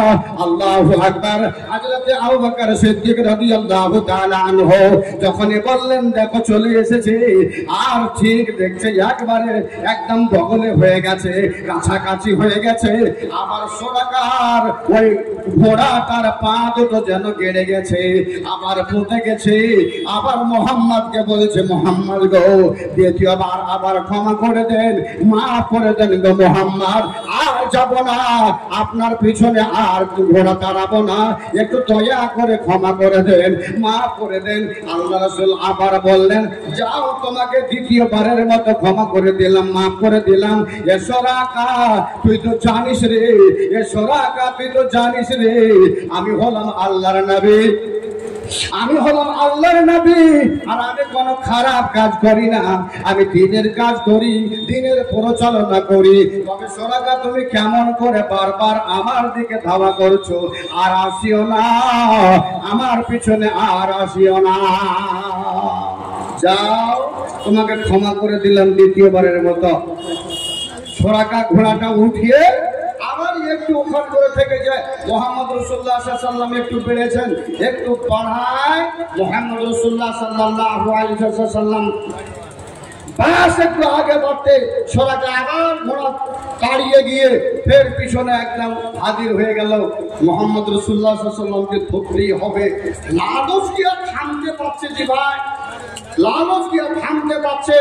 আল্লাহু আকবার। হযরত আবু বকর সিদ্দিক রাদিয়াল্লাহু তাআলা আনহু যখনই বললেন দেখো চলে এসেছে, আর ঠিক দেখছে একবারে একদম বগলে হয়ে গেছে, কাছাকাছি হয়ে গেছে, আবার সোরাকার ওই ঘোড়াটার পা দুটো যেন গেড়ে গেছে, আবার পুঁতে গেছে, আবার মোহাম্মদকে বলেছে মোহাম্মদ গো দ্বিতীয়বার আবার ক্ষমা করে দেন, মাফ করে দেন গো মোহাম্মদ, আর যাব না আপনার পিছনে, আর ঘোড়া তাড়াবো না, একটু দয়া করে ক্ষমা করে দেন, মাফ করে দেন। আল্লাহ রাসূল আবার বললেন যাও তোমাকে দ্বিতীয়বারের মতো ক্ষমা করে দিলাম, মাফ করে দিলাম। এ সোরাকা তুই তো জানিস রে, এ সোরাকা তুই তো জানিস রে, আমি হলাম আল্লাহর নবী, আমি হলাম আল্লাহর নবী, আর আমি কোনো খারাপ কাজ করি না, আমি দ্বীনের কাজ করি, দ্বীনের পরিচালনা করি। তবে সোরাকা তুমি কেমন করে বারবার আমার দিকে ধাওয়া করছো, আর আসিও না আমার পিছনে, আর আসিও না, যাও তোমাকে ক্ষমা করে দিলাম দ্বিতীয়বারের মতো। সোরাকা ঘোড়াটা উঠিয়ে আবার একটু ওখান করে থেকে যায়, মুহাম্মদ রাসূলুল্লাহ সাল্লাল্লাহু আলাইহি ওয়াসাল্লাম একটু বেড়েছেন, একটু পড়ায় মুহাম্মদ রাসূলুল্লাহ সাল্লাল্লাহু আলাইহি ওয়াসাল্লাম বাস একটু আগে বাড়তে সোরাকা আবার ঘোড়া তাড়িয়ে গিয়ে ফের পিছনে একদম হাজির হয়ে গেল। মুহাম্মদ রাসূলুল্লাহ সাল্লাল্লাহু আলাইহি ওয়াসাল্লামকে ধরতেই হবে, লালচ কি আর থামতে পারছে জি ভাই, লালচ কি আর থামতে পারছে?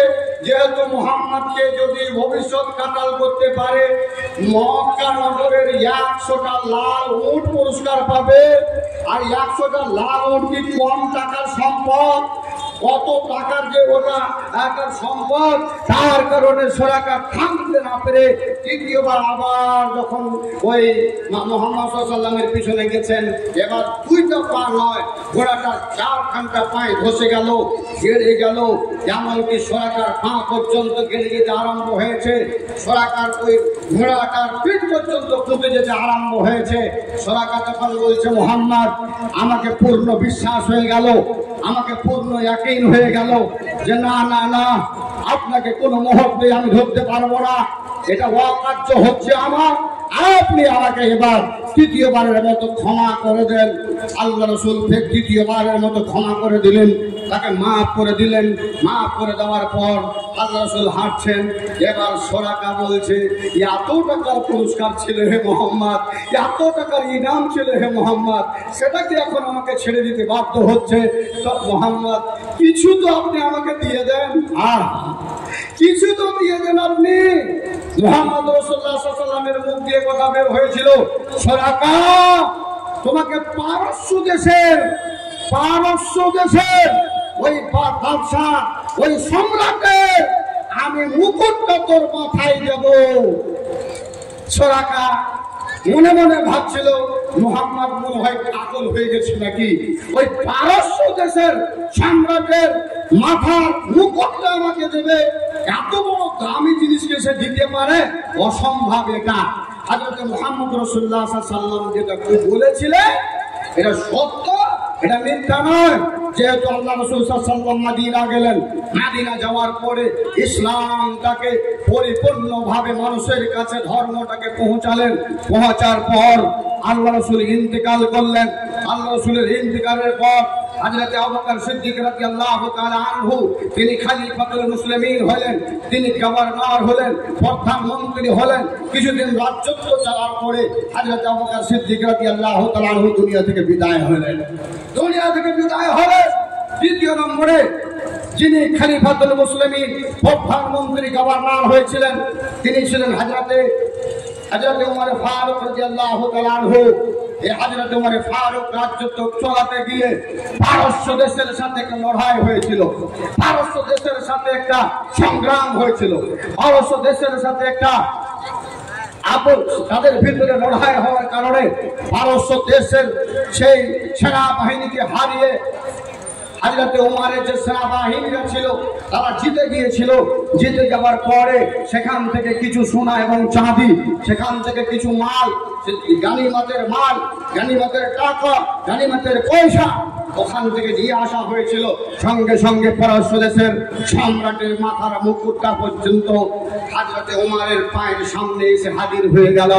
যেহেতু মুহাম্মদকে যদি ভবিষ্যৎ কাটাল করতে পারে, মক্কা নগরের 100টা লাল উট পুরস্কার পাবে, আর 100টা লাল উট কি কম টাকার সম্পদ? কত টাকার যে ওটা একটা সম্পদ, তার কারণে সোরাকা থামতে না পেরে তৃতীয়বার আবার যখন ওই মুহাম্মদ সাল্লাল্লাহু আলাইহি ওয়াসাল্লামের পিছনে গেছেন, এবার দুইটা পা নয়, ঘোড়াটা 4খানটা পায়ে ধসে গেল, গেড়ে গেল, এমনকি সোরাকার পা পর্যন্ত গেড়ে যেতে আরম্ভ হয়েছে, সোরাকার ওই ঘোড়াটার পিঠ পর্যন্ত ফুটে যেতে আরম্ভ হয়েছে। সোরাকা তখন বলছে মুহাম্মদ আমাকে পূর্ণ বিশ্বাস হয়ে গেল, আমাকে পূর্ণ ইয়াকিন হয়ে গেল যে না না না আপনাকে কোনো মুহূর্তে আমি ধরতে পারবো না, এটা অকার্য হচ্ছে আমার, আপনি আমাকে এবার তৃতীয়বারের মতো ক্ষমা করে দেন। আল্লাহ রাসূল ফের তৃতীয়বারের মতো ক্ষমা করে দিলেন, তাকে মাফ করে দিলেন। মাফ করে দেওয়ার পর আল্লাহ রাসূল হাঁটছেন, এবার সোরাকা বলছে এত টাকার পুরস্কার ছিল হে মোহাম্মদ, এত টাকার ইনাম ছিল হে মোহাম্মদ, সেটাকে এখন আমাকে ছেড়ে দিতে বাধ্য হচ্ছে। তো মোহাম্মদ কিছু তো আপনি আমাকে দিয়ে দেন, কিছু তো দিয়ে দেন আপনি। মুহাম্মদ রাসূলুল্লাহ সাল্লাল্লাহু আলাইহি ওয়াসাল্লামের মুখ দিয়ে কথা বের হয়েছিল, সোরাকা তোমাকে পারস্য দেশের ওই বাদশাহ, ওই সম্রাটের আমি মুকুটটা তোর মাথায় দেব। সোরাকা মনে মনে ভাবছিল মুহাম্মদ মনে হয় পাগল হয়ে গেছে নাকি, ওই পারস্য দেশের সম্রাটের মাথার মুকুটটা আমাকে দেবে, এত বড় দামি জিনিসকে সে দিতে পারে, অসম্ভব এটা। হযরত মুহাম্মদ রাসূলুল্লাহ সাল্লাল্লাহু আলাইহি ওয়াসাল্লাম যেটা বলেছিলেন এটা সত্য, এটা মিথ্যা নয়। যেহেতু আল্লাহ রাসূল সাল্লাল্লাহু আলাইহি ওয়াসাল্লাম মদিনা গেলেন, মদিনা যাওয়ার পরে ইসলামটাকে পরিপূর্ণভাবে মানুষের কাছে ধর্মটাকে পৌঁছালেন। পৌঁছার পর আল্লাহ রাসূল ইন্তেকাল করলেন। আল্লাহ রাসূলের ইন্তেকালের পর হযরত আবু বকর সিদ্দিক রাদিয়াল্লাহু তাআলা আনহু তিনি খলিফাতুল মুসলিমিন হলেন, তিনি গভর্নর হলেন, প্রধানমন্ত্রী হলেন। কিছুদিন রাজত্ব চালার পরে হযরত আবু বকর সিদ্দিক রাদিয়াল্লাহু তাআলা আনহু দুনিয়া থেকে বিদায় হলেন। দ্বিতীয় নম্বরে যিনি খলিফাতুল মুসলিমিন প্রধানমন্ত্রী গভর্নর হয়েছিলেন তিনি ছিলেন হযরতে ওমর ফারুক রাদিয়াল্লাহু তাআলা আনহু। এই হযরত ওমর ফারুক রাজত্ব চালাতে গিয়ে পারস্য দেশের সাথে একটা লড়াই হয়েছিল, পারস্য দেশের সাথে একটা সংগ্রাম হয়েছিল, পারস্য দেশের সাথে একটা তাদের ভিতরে লড়াই হওয়ার কারণে পারস্য দেশের সেই সেনাবাহিনীকে হারিয়ে হযরত ওমরের যে সেনাবাহিনীরা ছিল তারা জিতে গিয়েছিল। জিতে যাওয়ার পরে সেখান থেকে কিছু সোনা এবং চাঁদি, সেখান থেকে কিছু মাল, গানিমতের মাল, গানিমতের টাকা, গানিমতের পয়সা ওখান থেকে নিয়ে আসা হয়েছিল। সঙ্গে সঙ্গে পারস্য দেশের সম্রাটের মাথার মুকুটটা পর্যন্ত হযরত ওমরের পায়ের সামনে এসে হাজির হয়ে গেল।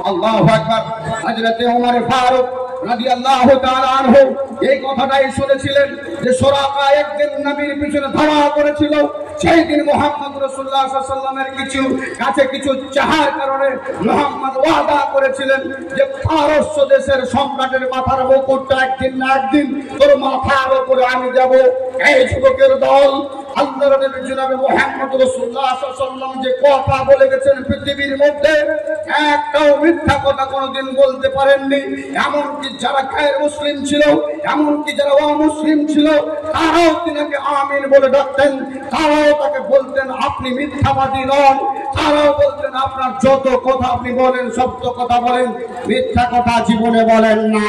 আল্লাহু আকবার। হযরত ওমর ফারুক রাদিয়াল্লাহু তাআলা আনহু এই কথাটাই শুনেছিলেন যে সুরাকা একদিন নবীর পিছনে ধাওয়া করেছিল। সেই দিন মুহাম্মদ রাসূলুল্লাহ সাল্লাল্লাহু আলাইহি ওয়াসাল্লামের কিছু চাহার কারণে মুহাম্মদ ওয়াদা করেছিলেন যে পারস্য দেশের সম্রাটের মাথার মুকুটটা একদিন না একদিন তোর মাথার উপরে আমি দেব। এই যুবকের দল আল্লাহর নবী জনাবে মুহাম্মদ রাসূলুল্লাহ সাল্লাল্লাহু আলাইহি ওয়াসাল্লাম যে কথা বলে গেছেন পৃথিবীর মধ্যে একটাও মিথ্যা কথা কোনোদিন বলতে পারেননি। এমনকি যারা গায়ের মুসলিম ছিল, এমনকি যারা অমুসলিম ছিল, তারাও তিনাকে আমিন বলে ডাকতেন, তারাও তাকে বলতেন আপনি মিথ্যাবাদী নন, তারাও বলতেন আপনার যত কথা আপনি বলেন সত্য কথা বলেন, মিথ্যা কথা জীবনে বলেন না।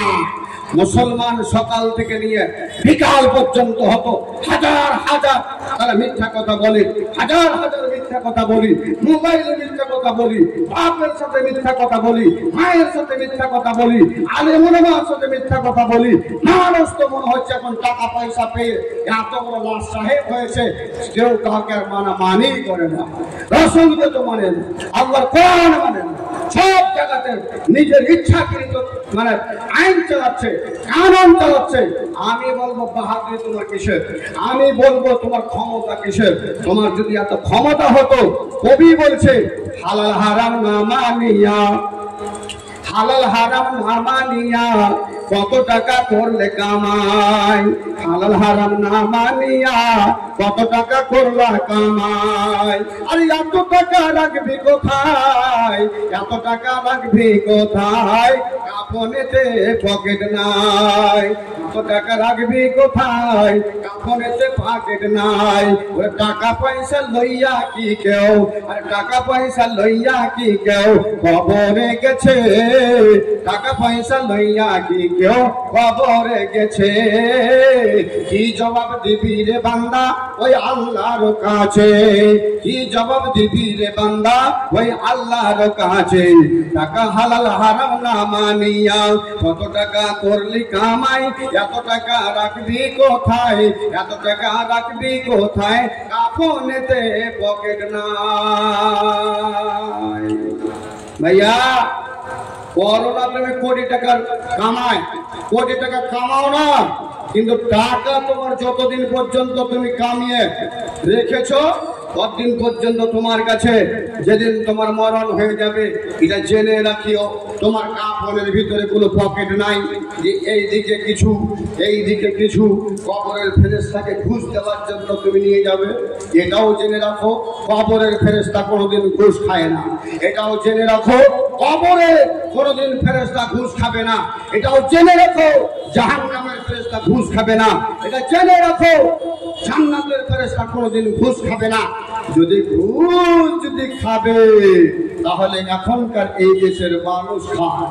মুসলমান সকাল থেকে নিয়ে বিকাল পর্যন্ত হতো হাজার হাজার তারা মিথ্যা কথা বলে, হাজার হাজার মিথ্যা কথা বলি, মোবাইলে মিথ্যা কথা বলি, বাপের সাথে মিথ্যা কথা বলি, মায়ের সাথে মিথ্যা কথা বলি, আলেম ওলামার সাথে মিথ্যা কথা বলি। মানুষ তো মনে হচ্ছে এখন টাকা পয়সা পেয়ে এত বড় লাশ সাহেব হয়েছে, কেউ কাউকে আর মানামানি করে না, রাসূলকে তো মানে না, আল্লাহর কোরআন মানে না, সব জায়গাতে নিজের ইচ্ছাকৃত মানে আইন চালাচ্ছে, কানুন চালাচ্ছে। আমি বলবো বাহাদুরি তোমার কিসের? আমি বলবো তোমার ক্ষমতা কিসের? তোমার যদি এত ক্ষমতা হতো, কবি বলছে হালাল হারাম না মানিয়া, হালাল হারাম না মানিয়া কত টাকা করলে কামাই, হালাল হারাম না মানিয়া কত টাকা করলা কামাই। আর এত টাকা রাখবি কোথায়, এত টাকা রাখবি কোথায়, কাফনেতে পকেট নাই, এত টাকা রাখবি কোথায়, কাফনেতে পকেট নাই। ওই টাকা পয়সা লইয়া কি কেউ, আর টাকা পয়সা লইয়া কি কেউ কবরে গেছে, টাকা পয়সা লইয়া কি কেউ কবরে গেছে। কি জবাব দিবি রে বান্দা ওই আল্লাহর কাছে, কি জবাব দিবি রে বান্দা ওই আল্লাহর কাছে। টাকা হালাল হারাম না মানিয়া কত টাকা করলি কামাই, এত টাকা রাখবি কোথায়, এত টাকা রাখবি কোথায়, কাফনেতে পকেট নাই। ভাইয়া করোনা তুমি কোটি টাকা কামায়, কোটি টাকা কামাও না, কিন্তু টাকা তোমার যতদিন পর্যন্ত তুমি কামিয়ে রেখেছো ততদিন পর্যন্ত তোমার কাছে, যেদিন তোমার মরণ হয়ে যাবে এটা জেনে রাখিও তোমার কাফনের ভিতরে কোনো পকেট নাই, যে এই দিকে কিছু এই দিকে কিছু কবরের ফেরেশতাকে ঘুষ দেওয়ার জন্য তুমি নিয়ে যাবে। এটাও জেনে রাখো কবরের ফেরেশতা কোনোদিন ঘুষ খায় না, এটাও জেনে রাখো কবরে কোনোদিন ফেরেশতা ঘুষ খাবে না, এটাও জেনে রাখো জাহান্নামের ফেরেশতা ঘুষ খাবে না, এটা জেনে রাখো জান্নাতের ফেরেশতা কোনোদিন ঘুষ খাবে না। যদি ঘুষ যদি খাবে তাহলে এখনকার এই দেশের মানুষ খায়,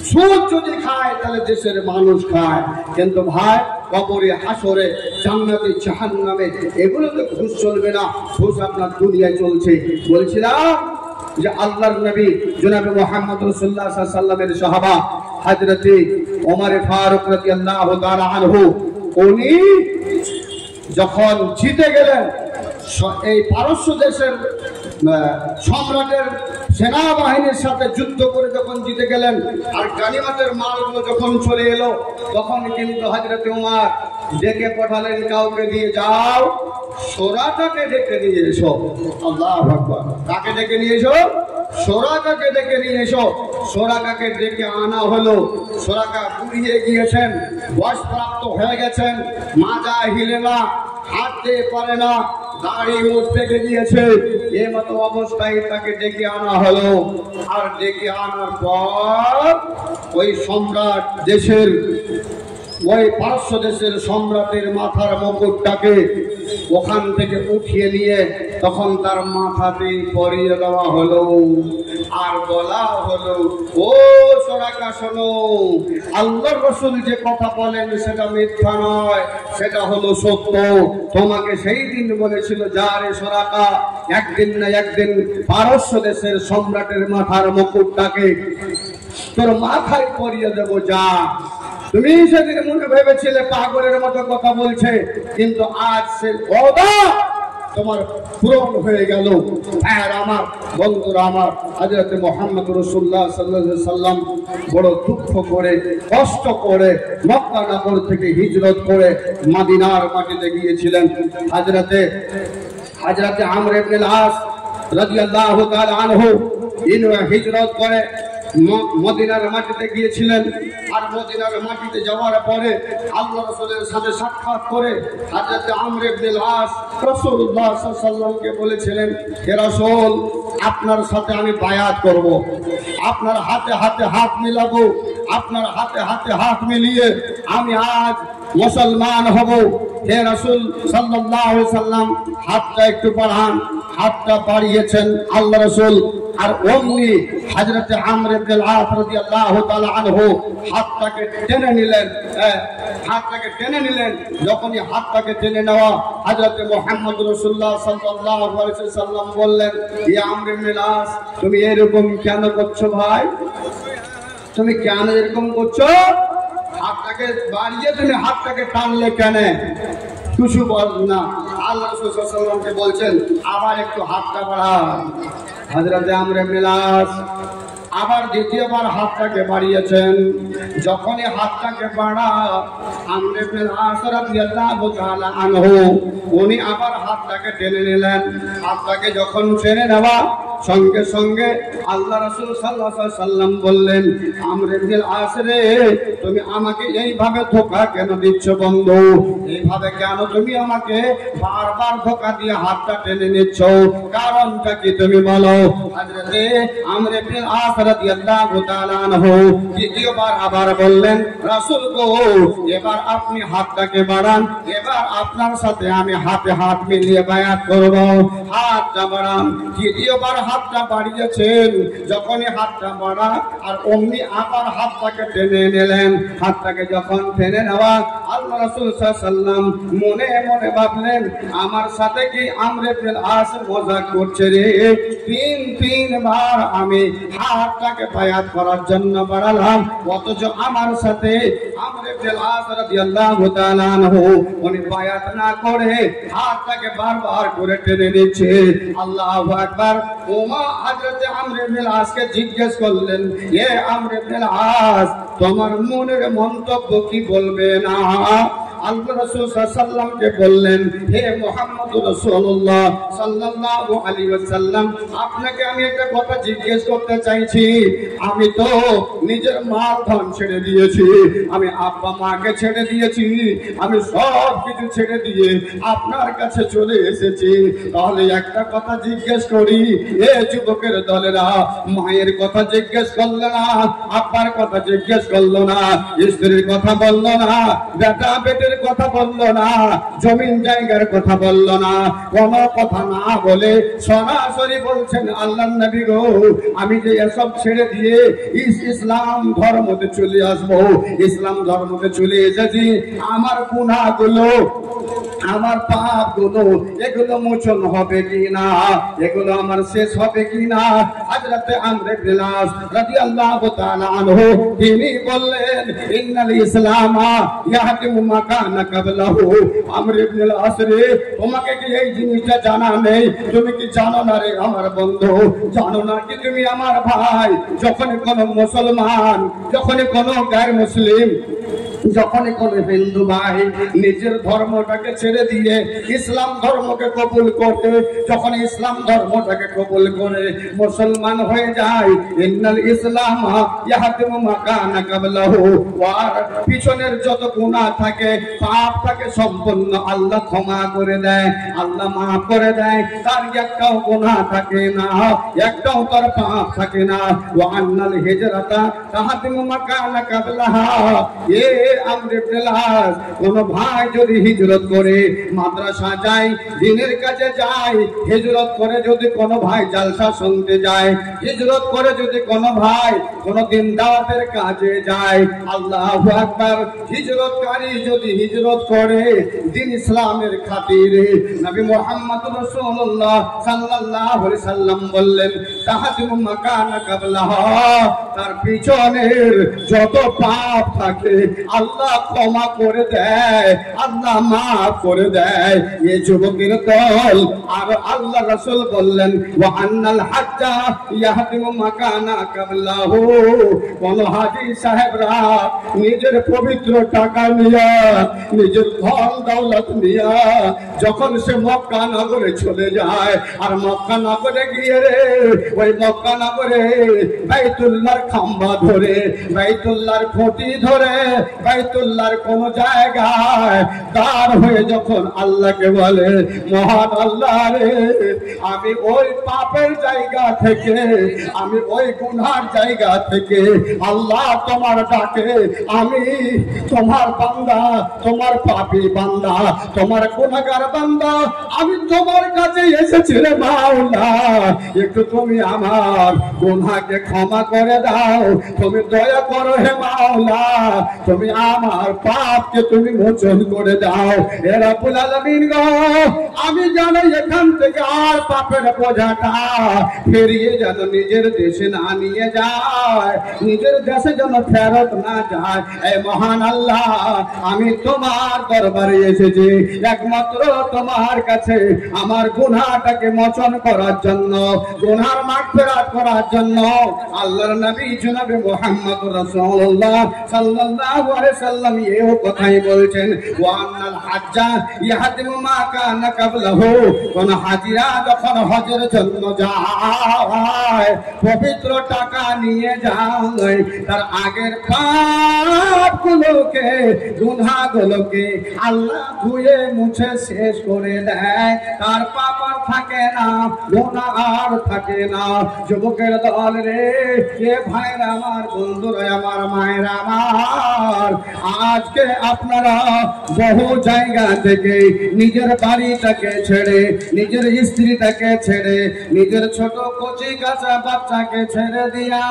সুদ যদি খায় তাহলে দেশের মানুষ খায়, কিন্তু ভাই কবরে হাসরে জান্নাতে জাহান্নামে এগুলোতে ঘুষ চলবে না, ঘুষ আপনার দুনিয়ায় চলছে। বলছিলাম যে আল্লাহর নবী জনাবে মুহাম্মদ রাসূলুল্লাহ সাল্লাল্লাহু আলাইহি ওয়াসাল্লামের সাহাবা হযরতে ওমর ফারুক রাদিয়াল্লাহু তাআলা আনহু উনি যখন জিতে গেলেন, এই পারস্য দেশের সম্রাটের সেনাবাহিনীর সাথে যুদ্ধ করে যখন জিতে গেলেন আর গানিমতের মালগুলো যখন চলে এলো, তখন কিন্তু হযরত ওমর ডেকে পাঠালেন কাউকে দিয়ে, যাও সোরাকাকে ডেকে নিয়ে এসো। আল্লাহু আকবার। কাকে ডেকে নিয়ে এসো? সোরাকাকে ডেকে নিয়ে এসো। সোরাকাকে ডেকে আনা হলো। সোরাকা বুড়িয়ে গিয়েছেন, বয়সপ্রাপ্ত হয়ে গেছেন, মাজা হিলে না, হাঁটতে পারে না, দাড়ি মুখ থেকে গিয়েছে। এই মতো অবস্থায় তাকে ডেকে আনা হলো। আর ডেকে আনার পর ওই সম্রাট দেশের, ওই পারস্য দেশের সম্রাটের মাথার মুকুটটাকে ওখান থেকে উঠিয়ে নিয়ে তখন তার মাথাতে পরিয়ে দেওয়া হলো। আর বলা হলো, ও সরাকা শোনো, আল্লাহর রাসূল যে কথা বলেন সেটা মিথ্যা নয়, সেটা হলো সত্য। তোমাকে সেই দিন বলেছিল, যা রে সরাকা, একদিন না একদিন পারস্য দেশের সম্রাটের মাথার মুকুটটাকে তোর মাথায় পরিয়ে দেব, যা। তুমি সেদিন মনে ভেবেছিলে পাগলের মতো কথা বলছে, কিন্তু আজ সে ওদা তোমার পূরণ হয়ে গেল। আর আমার বন্ধুরা, আমার হযরত মুহাম্মদ রাসূলুল্লাহ সাল্লাল্লাহু আলাইহি সাল্লাম বড় দুঃখ করে, কষ্ট করে মক্কা নগর থেকে হিজরত করে মদিনার মাটিতে গিয়েছিলেন। হযরতে আমর ইবনে আস রাদিয়াল্লাহু তাআলা আনহু ইনি হিজরত করে মদিনার মাটিতে গিয়েছিলেন। আর মদিনার মাটিতে যাওয়ার পরে আল্লাহ রাসূলের সাথে সাক্ষাৎ করে হযরত আমর ইবনে আস রাসূলুল্লাহ সাল্লাল্লাহু আলাইহি সাল্লামকে বলেছিলেন, হে রাসূল, আপনার সাথে আমি বায়াত করব, আপনার হাতে হাতে হাত মিলাবো, আপনার হাতে হাতে হাত মিলিয়ে আমি আজ মুসলমান হব। হে রাসূল সাল্লাল্লাহু আলাইহি সাল্লাম, হাতটা একটু বাড়ান। হাতটা বাড়িয়েছেন আল্লাহ রাসূল, আর অমনি হযরত আমর ইবনে আস রাদিয়াল্লাহু তাআলা আনহু হাতটাকে টেনে নিলেন। হাতটাকে টেনে নিলেন। যখনই হাতটাকে টেনে নেওয়া, হযরত মুহাম্মদ রাসূলুল্লাহ সাল্লাল্লাহু আলাইহি সাল্লাম বললেন, ইয়া আমর ইবনে আস, তুমি এরকম কেন করছো ভাই? তুমি কেন এরকম করছো? হাতটাকে বাড়িয়ে তুমি হাতটাকে টানলে কেন? কিছু বল না। আল্লাহ রাসূল সাল্লাল্লাহু আলাইহি ওয়াসাল্লামকে বলছেন, আবার একটু হাতটা বাড়ান। হযরত আমর ইবনে আস আবার দ্বিতীয়বার হাতটাকে বাড়িয়েছেন। যখনই হাতটাকে বাড়া, আমর ইবনে আস রাদিয়াল্লাহু তাআলা আনহু উনি আবার হাতটাকে টেনে নিলেন। হাতটাকে যখন টেনে নেওয়া, সঙ্গে সঙ্গে আল্লাহ রাসূল সাল্লাল্লাহু আলাইহি সাল্লাম বললেন, আমর ইবনে আস রে, তুমি আমাকে এইভাবে ধোঁকা কেন দিচ্ছ বন্ধু? এইভাবে কেন তুমি আমাকে বারবার ধোঁকা দিয়ে হাতটা টেনে নিচ্ছ? কারণটা কি তুমি বলো? হযরতে আমর ইবনে আস রাদিয়াল্লাহু তাআলা আনহু দ্বিতীয়বার আবার বললেন, রাসূল গো, এবার আপনি হাতটাকে বাড়ান, এবার আপনার সাথে আমি হাতে হাত মিলিয়ে বায়াত করব। হাতটা বাড়ান। দ্বিতীয়বার হাতটা বাড়িয়েছেন। যখনই হাতটা বাড়া, আর অমনি আবার হাতটাকে টেনে নিলেন। হাতটাকে যখন টেনে নেওয়া, আল্লাহ রাসূল সাল্লাল্লাহু আলাইহি সাল্লাম মনে মনে ভাবলেন, আমার সাথে কি আমর ইবনে আস মজাক করছে রে? তিনবার আমি হাতটাকে বায়াত করার জন্য বাড়ালাম, অথচ আমার সাথে আমর ইবনে আস রাদিয়াল্লাহু তাআলা আনহু উনি বায়াত না করে হাতটাকে বারবার করে টেনে নিচ্ছে। আল্লাহু আকবার। ওমা হযরত আমর ইবনে আসকে জিজ্ঞেস করলেন, এ আমর ইবনে আস, তোমার মনের মন্তব্য কি বলবে না? আল্লাহ রাসূল সাল্লাল্লাহু আলাইহি ওয়াসাল্লামকে বললেন, হে মুহাম্মদ রাসূলুল্লাহ সাল্লাল্লাহু আলাইহি ওয়াসাল্লাম, আপনাকে আমি একটা কথা জিজ্ঞেস করতে চাইছি। আমি তো নিজের মাল ধন ছেড়ে দিয়েছি, আমি আব্বা মাকে ছেড়ে দিয়েছি, আমি সব কিছু ছেড়ে দিয়ে আপনার কাছে চলে এসেছি। তাহলে একটা কথা জিজ্ঞেস করি, এ যুবকের দলেরা, মায়ের কথা জিজ্ঞেস করলো না, আব্বার কথা জিজ্ঞেস করলো না, স্ত্রীর কথা বললো না, বেটা বেটের কথা বললো না, জমিন জায়গার কথা বললো না, কোন কথা না বলে সরাসরি বলছেন, আল্লাহর নবী গো, আমি যে এসব ছেড়ে দিয়ে ইসলাম ধর্মতে চলে আসবো, ইসলাম ধর্মতে চলে এসেছি, আমার গুনাহগুলো, আমার পাপগুলো, এগুলো মোচন হবে কিনা, এগুলো আমার শেষ হবে কিনা? হযরত আমর ইবনে আস রাদিয়াল্লাহু তাআলা আনহু তিনি বললেন, ইন্নাল ইসলামা ইয়াহদিমু মা কানা ক্বাবলাহু। আমর ইবনে আস রে, তোমাকে কি এই জিনিসটা জানা নেই? তুমি কি জানো না রে আমার বন্ধু? জানো না কি তুমি আমার ভাই? যখন কোন মুসলমান, যখন কোন গায়র মুসলিম যখনই কোন হিন্দু ভাই নিজের ধর্মটাকে ছেড়ে দিয়ে ইসলাম ধর্মকে কবুল করে, যখন ইসলাম ধর্মটাকে কবুল করে মুসলমান হয়ে যায়, ইন্নাল ইসলাম ইয়াহদিমু মা কানা ক্বাবলাহু, ওয়ার পিছনের যত গুনাহ থাকে, পাপ থাকে, সম্পূর্ণ আল্লাহ ক্ষমা করে দেয়, আল্লাহ মাফ করে দেয়। তার একটাও গুনাহ থাকে না, একটাও তার পাপ থাকে না। ওয়া আন্নাল হিজরাতা তাহদিমু মা কানা ক্বাবলাহা, এ আমরে প্লাস কোন ভাই যদি হিজরত করে মাদ্রাসা যায়, দ্বীনের কাজে যায়, হিজরত করে যদি কোন ভাই জালসা শুনতে যায়, হিজরত করে যদি কোন ভাই কোন দিন দাওয়াতের কাজে যায়, আল্লাহু আকবার, হিজরতকারী যদি হিজরত করে দ্বীন ইসলামের খাতিরে, নবী মুহাম্মদ রাসূলুল্লাহ সাল্লাল্লাহু আলাইহি সাল্লাম বললেন তাহদিমু মা কানা ক্বাবলাহা, তার পিছনের যত পাপ থাকে আল্লাহ ক্ষমা করে দেয়, আল্লাহ মাফ করে দেয়। এই যুবকের দল আর আল্লাহ রাসূল বললেন ওয়া আন্নাল হাজ্জা ইয়াহদিমু মা কানা ক্বাবলাহু, কোন হাজী সাহেবরা নিজের পবিত্র টাকা নিয়া, নিজের ধন দৌলত নিয়া যখন সে মক্কা নগরে চলে যায়, আর মক্কা নগরে গিয়ে রে ওই মক্কা নগরে বাইতুল্লাহর খাম্বা ধরে, বাইতুল্লাহর খুঁটি ধরে, বাইতুল্লাহর কোন জায়গায় দাঁড় হয়ে যখন আল্লাহকে বলে মহান আল্লাহ রে, আমি ওই পাপের জায়গা থেকে, আমি ওই গুনার জায়গা থেকে আল্লাহ তোমার ডাকে, আমি তোমার বান্দা, তোমার পাপী বান্দা, তোমার গুনাহগার বান্দা, আমি তোমার কাছে এসেছি রে মাওলা, একটু তুমি আমার গুনাহকে ক্ষমা করে দাও, তুমি দয়া করো হে মাওলা, তুমি আমার পাপকে তুমি মোচন করে দাও। হে রব্বুল আলামিন গো, আমি জানি এখান থেকে আর পাপের বোঝাটা ফিরিয়ে যেন নিজের দেশে না নিয়ে যায়, নিজের দেশে যেন ফেরত না যায়। এই মহান আল্লাহ, আমি তোমার দরবারে এসেছি একমাত্র তোমার কাছে আমার গুনাহটাকে মোচন করার জন্য, গুনার মাগফিরাত করার জন্য। আল্লাহর নবী জনাবে মুহাম্মদ রাসূলুল্লাহ সাল্লাল্লাহু আলাইহি সাল্লাম এই কথাই বলছেন ওয়া আন্নাল হাজ্জা ইয়াহদিমু মা কানা ক্বাবলাহু, কোন হাজিরা যখন হজের জন্য যায়, পবিত্র টাকা নিয়ে যায়, তার আগের পাপগুলোকে, গুনাহগুলোকে আল্লাহ ধুয়ে মুছে শেষ করে দেয়, তার পাপ আর থাকে না, গুনাহ আর থাকে না। যুবকের দল রে, এ ভাইরা আমার, বন্ধুরা আমার, মায়েরা আমার, আজকে আপনারা বহু জায়গা থেকে নিজের বাড়িটাকে ছেড়ে, নিজের স্ত্রীটাকে ছেড়ে, নিজের ছোট কচি কাঁচা বাচ্চাকে ছেড়ে দিয়া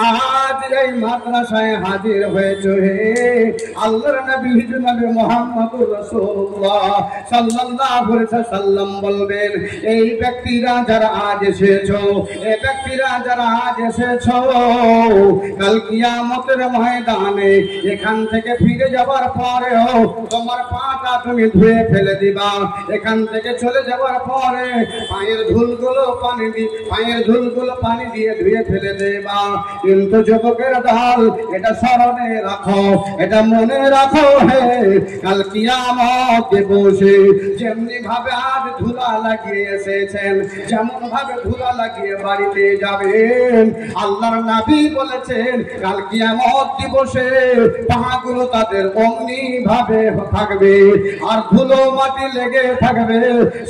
আজ এই মাদ্রাসায় হাজির হয়েছে। আল্লাহর নবী জনাবে মুহাম্মদুর রাসূলুল্লাহ সাল্লাল্লাহু আলাইহি সাল্লাম বলবেন, এই ব্যক্তিরা যারা আজ এসেছো, এই ব্যক্তিরা যারা আজ এসেছো, কাল কিয়ামতের ময়দানে এখান থেকে ফিরে যাবার পরেও তোমার পাটা তুমি ধুয়ে ফেলে দিবা, এখান থেকে চলে যাবার পরে পায়ের ধুলগুলো পানি দিয়ে ধুয়ে ফেলে দেবা। কিন্তু যুবকের দল, এটা স্মরণে রাখো, এটা মনে রাখো, হে কাল কিয়ামতে বসে যেমনি ভাবে আজ ধুলা লাগিয়ে এসেছেন, যেমন ভাবে ধুলা লাগিয়ে বাড়িতে যাবেন, আল্লাহর নবী বলেছেন কাল কিয়ামত দিবসে পাগুলো তাদের অমনি ভাবে থাকবে আর ধুলো মাটি লেগে থাকবে।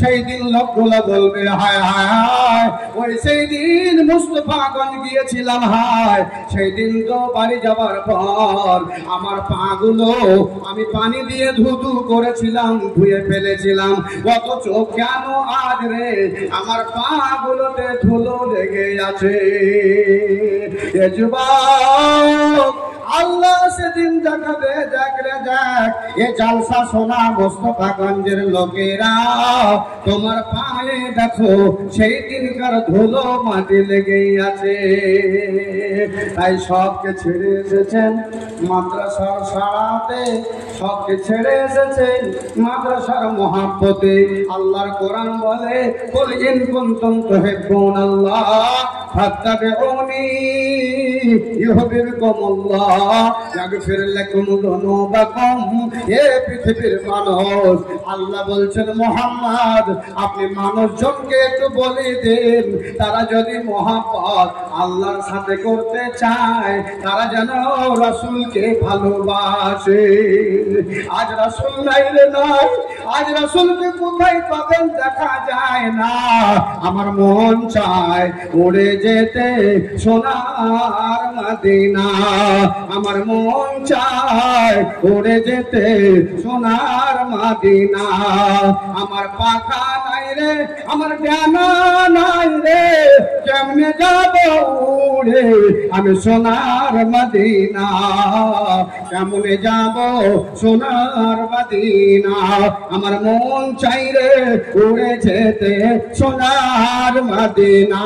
সেই দিন লোকগুলো বলবে হায় হায় হায়, ওই সেই দিন মুস্তাফাগঞ্জ গিয়েছিলাম, হায় সেই দিন তো বাড়ি যাবার পর আমার পাগুলো আমি পানি দিয়ে ধুধু করেছিলাম, ধুয়ে ফেলেছিলাম, অথচ কেন আজ রে আমার পাগুলোতে ধুলো লেগে আছে। এ যুবক, আল্লাহ সেদিন দেখাবে, দেখ রে দেখ, এ জালসা শোনা মুস্তাফাগঞ্জের লোকেরা তোমার পা পায়ে দেখো সেই দিনকার ধুলো মাটি লেগেই আছে। তাই সবকে ছেড়ে এসেছেন মাদ্রাসার সারাতে, সবকে ছেড়ে এসেছেন মাদ্রাসার মহাব্বতে। আল্লাহর কোরআন বলে কুল ইন কুনতুম তুহিব্বুনাল্লাহ ফাত্তাবিউনি ইউহিব্বুকুমুল্লাহ ইয়াগফির লাকুম যুনুবাকুম। হে পৃথিবীর মানুষ, আল্লাহ বলছেন মুহাম্মদ আপনি মানুষজনকে একটু বলে দিন, তারা যদি মহাব্বত আল্লাহর সাথে করতে চায় তারা যেন রাসূলকে ভালোবাসে। আজ রাসূল নাই রে নাই, আজ রাসূলকে কোথায় পাবেন দেখা যায় না। আমার মন চায় উড়ে যেতে সোনার মদিনা, আমার মন চায় উড়ে যেতে সোনার মদিনা। আমার পাখা নাই রে, আমার ডানা নাই রে, কেমনে যাব উড়ে আমি সোনার মদিনা, কেমনে যাব সোনার মদিনা। আমার মন চাই রে উড়ে যেতে সোনার মদিনা।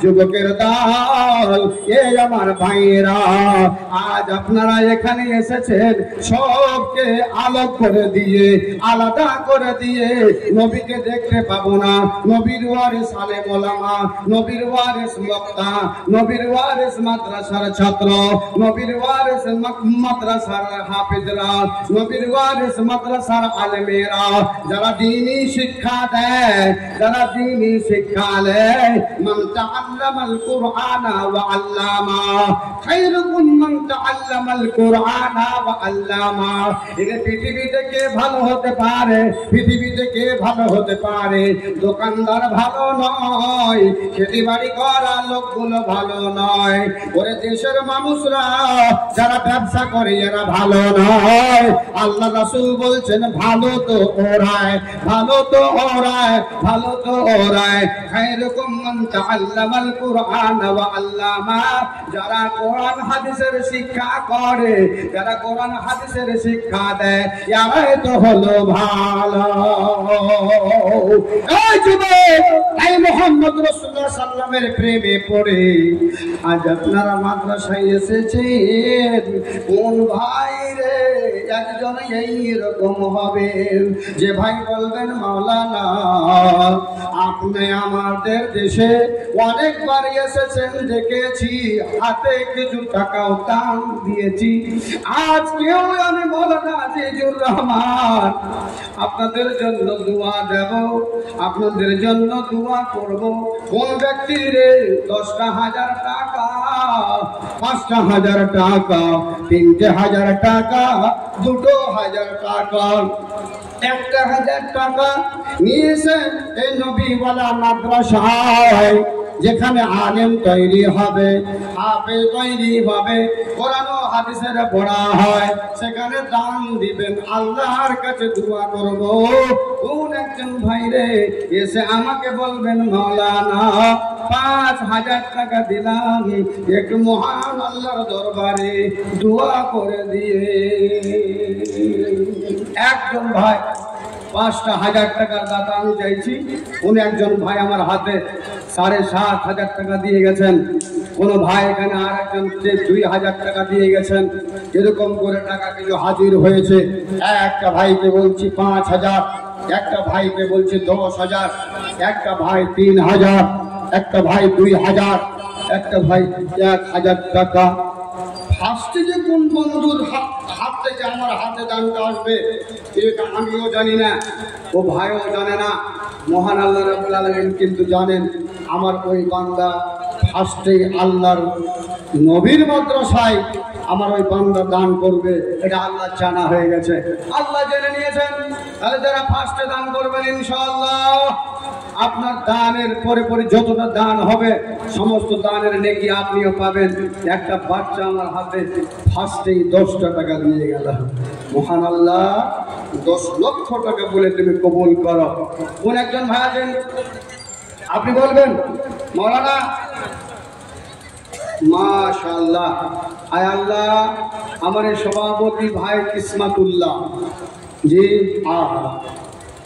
যুবকের দল, এ আমার ভাইরা, আজ আপনারা এখানে এসেছেন সবকে আলোক করে দিয়ে, আলাদা করে দিয়ে নবীকে দেখতে পাবো না। নবীর ওয়ারিস আলেম ওলামা, নবীর ওয়ারিস বক্তা, নবীর ওয়ারিস মাদ্রাসার ছাত্র, নবীর ওয়ারিস মাদ্রাসার হাফেজরা, নবীর ওয়ারিস মাদ্রাসার আলেমেরা, যারা দ্বীনি শিক্ষা দেয়, যারা দ্বীনি শিক্ষা দেয়। মান তাআল্লামাল কুরআনা ওয়া আল্লামা খায়রুকুম মান তাআল্লামাল কুরআনা ওয়া আল্লামা। এই পৃথিবীতে কে ভালো হতে পারে? পৃথিবীতে কে ভালো হতে পারে? দোকানদার ভালো নয়, খেতে বাড়ি করা লোকগুলো ভালো নয়, ওরে দেশের মানুষরা যারা ব্যবসা করে এরা ভালো নয়। আল্লাহ রাসূল বলছেন ভালো তো ওরাই, ভালো তো ওরাই, ভালো তো ওরাই। খায়রুকুম মান তাআল্লামাল কুরআন ওয়া আল্লামা। যারা কোরআন হাদিসের শিক্ষা করে, যারা কোরআন হাদিসের শিক্ষা দেয়, এরাই তো হলো ভালো। এই যুবক, এই মুহাম্মদ রাসূলুল্লাহ সাল্লামের প্রেমে পড়ে আজ আপনারা মাদ্রাসায় এসেছেন। কোন ভাই রে একজন এইরকম হবে যে ভাই বলবেন মাওলানা আপনি আমাদের দেশে অনেকবার এসেছেন, দেখেছি, হাতে কিছু টাকাও দান দিয়েছি। আজকেও আমি মাওলানা আজিজুর রহমান আপনাদের জন্য দোয়া দেব, আপনাদের জন্য দোয়া করব। কোন ব্যক্তি রে 10,000 টাকা, 5,000 টাকা, 3,000 টাকা, 2,000 টাকা, 1,000 টাকা নিয়েছেন এই নবীওয়ালা মাদ্রাসায়, যেখানে আলেম তৈরি হবে, হাফেজ তৈরি হবে, কোরআন ও হাদিসের পড়া হয়, সেখানে দান দিবেন। আল্লাহর কাছে দোয়া করব। কোন একজন ভাইরে এসে আমাকে বলবেন মাওলানা 5,000 টাকা দিলাম, একটু মহান আল্লাহর দরবারে দোয়া করে দিয়ে। একজন ভাই 5,000 টাকার দাতা আমি চাইছি, উনি একজন ভাই আমার হাতে 7,500 টাকা দিয়ে গেছেন। কোন ভাই এখানে আর একজন 2,000 টাকা দিয়ে গেছেন। এরকম করে টাকা কিছু হাজির হয়েছে। একটা ভাইকে বলছি 5,000, একটা ভাইকে বলছি 10,000, একটা ভাই 3,000, একটা ভাই 2,000, একটা ভাই 1,000 টাকা। ফার্স্টে যে কোন বন্ধুর হাত থেকে আমার হাতে দানটা আসবে এটা আমিও জানি না, ও ভাইও জানে না, মহান আল্লাহ রাব্বুল আলামিন কিন্তু জানেন। আমার ওই বান্দা ফার্স্টে আল্লাহর নবীর মাদ্রাসায় আমার ওই বান্দা দান করবে, এটা আল্লাহ জানা হয়ে গেছে, আল্লাহ জেনে নিয়েছেন। তাহলে যারা ফার্স্টে দান করবেন ইনশাআল্লাহ আপনার দানের পরে পরে যতটা দান হবে সমস্ত দানের নেকি আপনিও পাবেন। একটা বাচ্চা আমার হাতে ফার্স্টেই 10টা টাকা দিয়ে গেল। মহান আল্লাহ 10 লক্ষ টাকা বলে তুমি কবুল করো। কোন একজন ভাই আছেন আপনি বলবেন মাওলানা মাশাআল্লাহ, আয় আল্লাহ আমার এই সভাপতি ভাই কিসমতুল্লাহ জি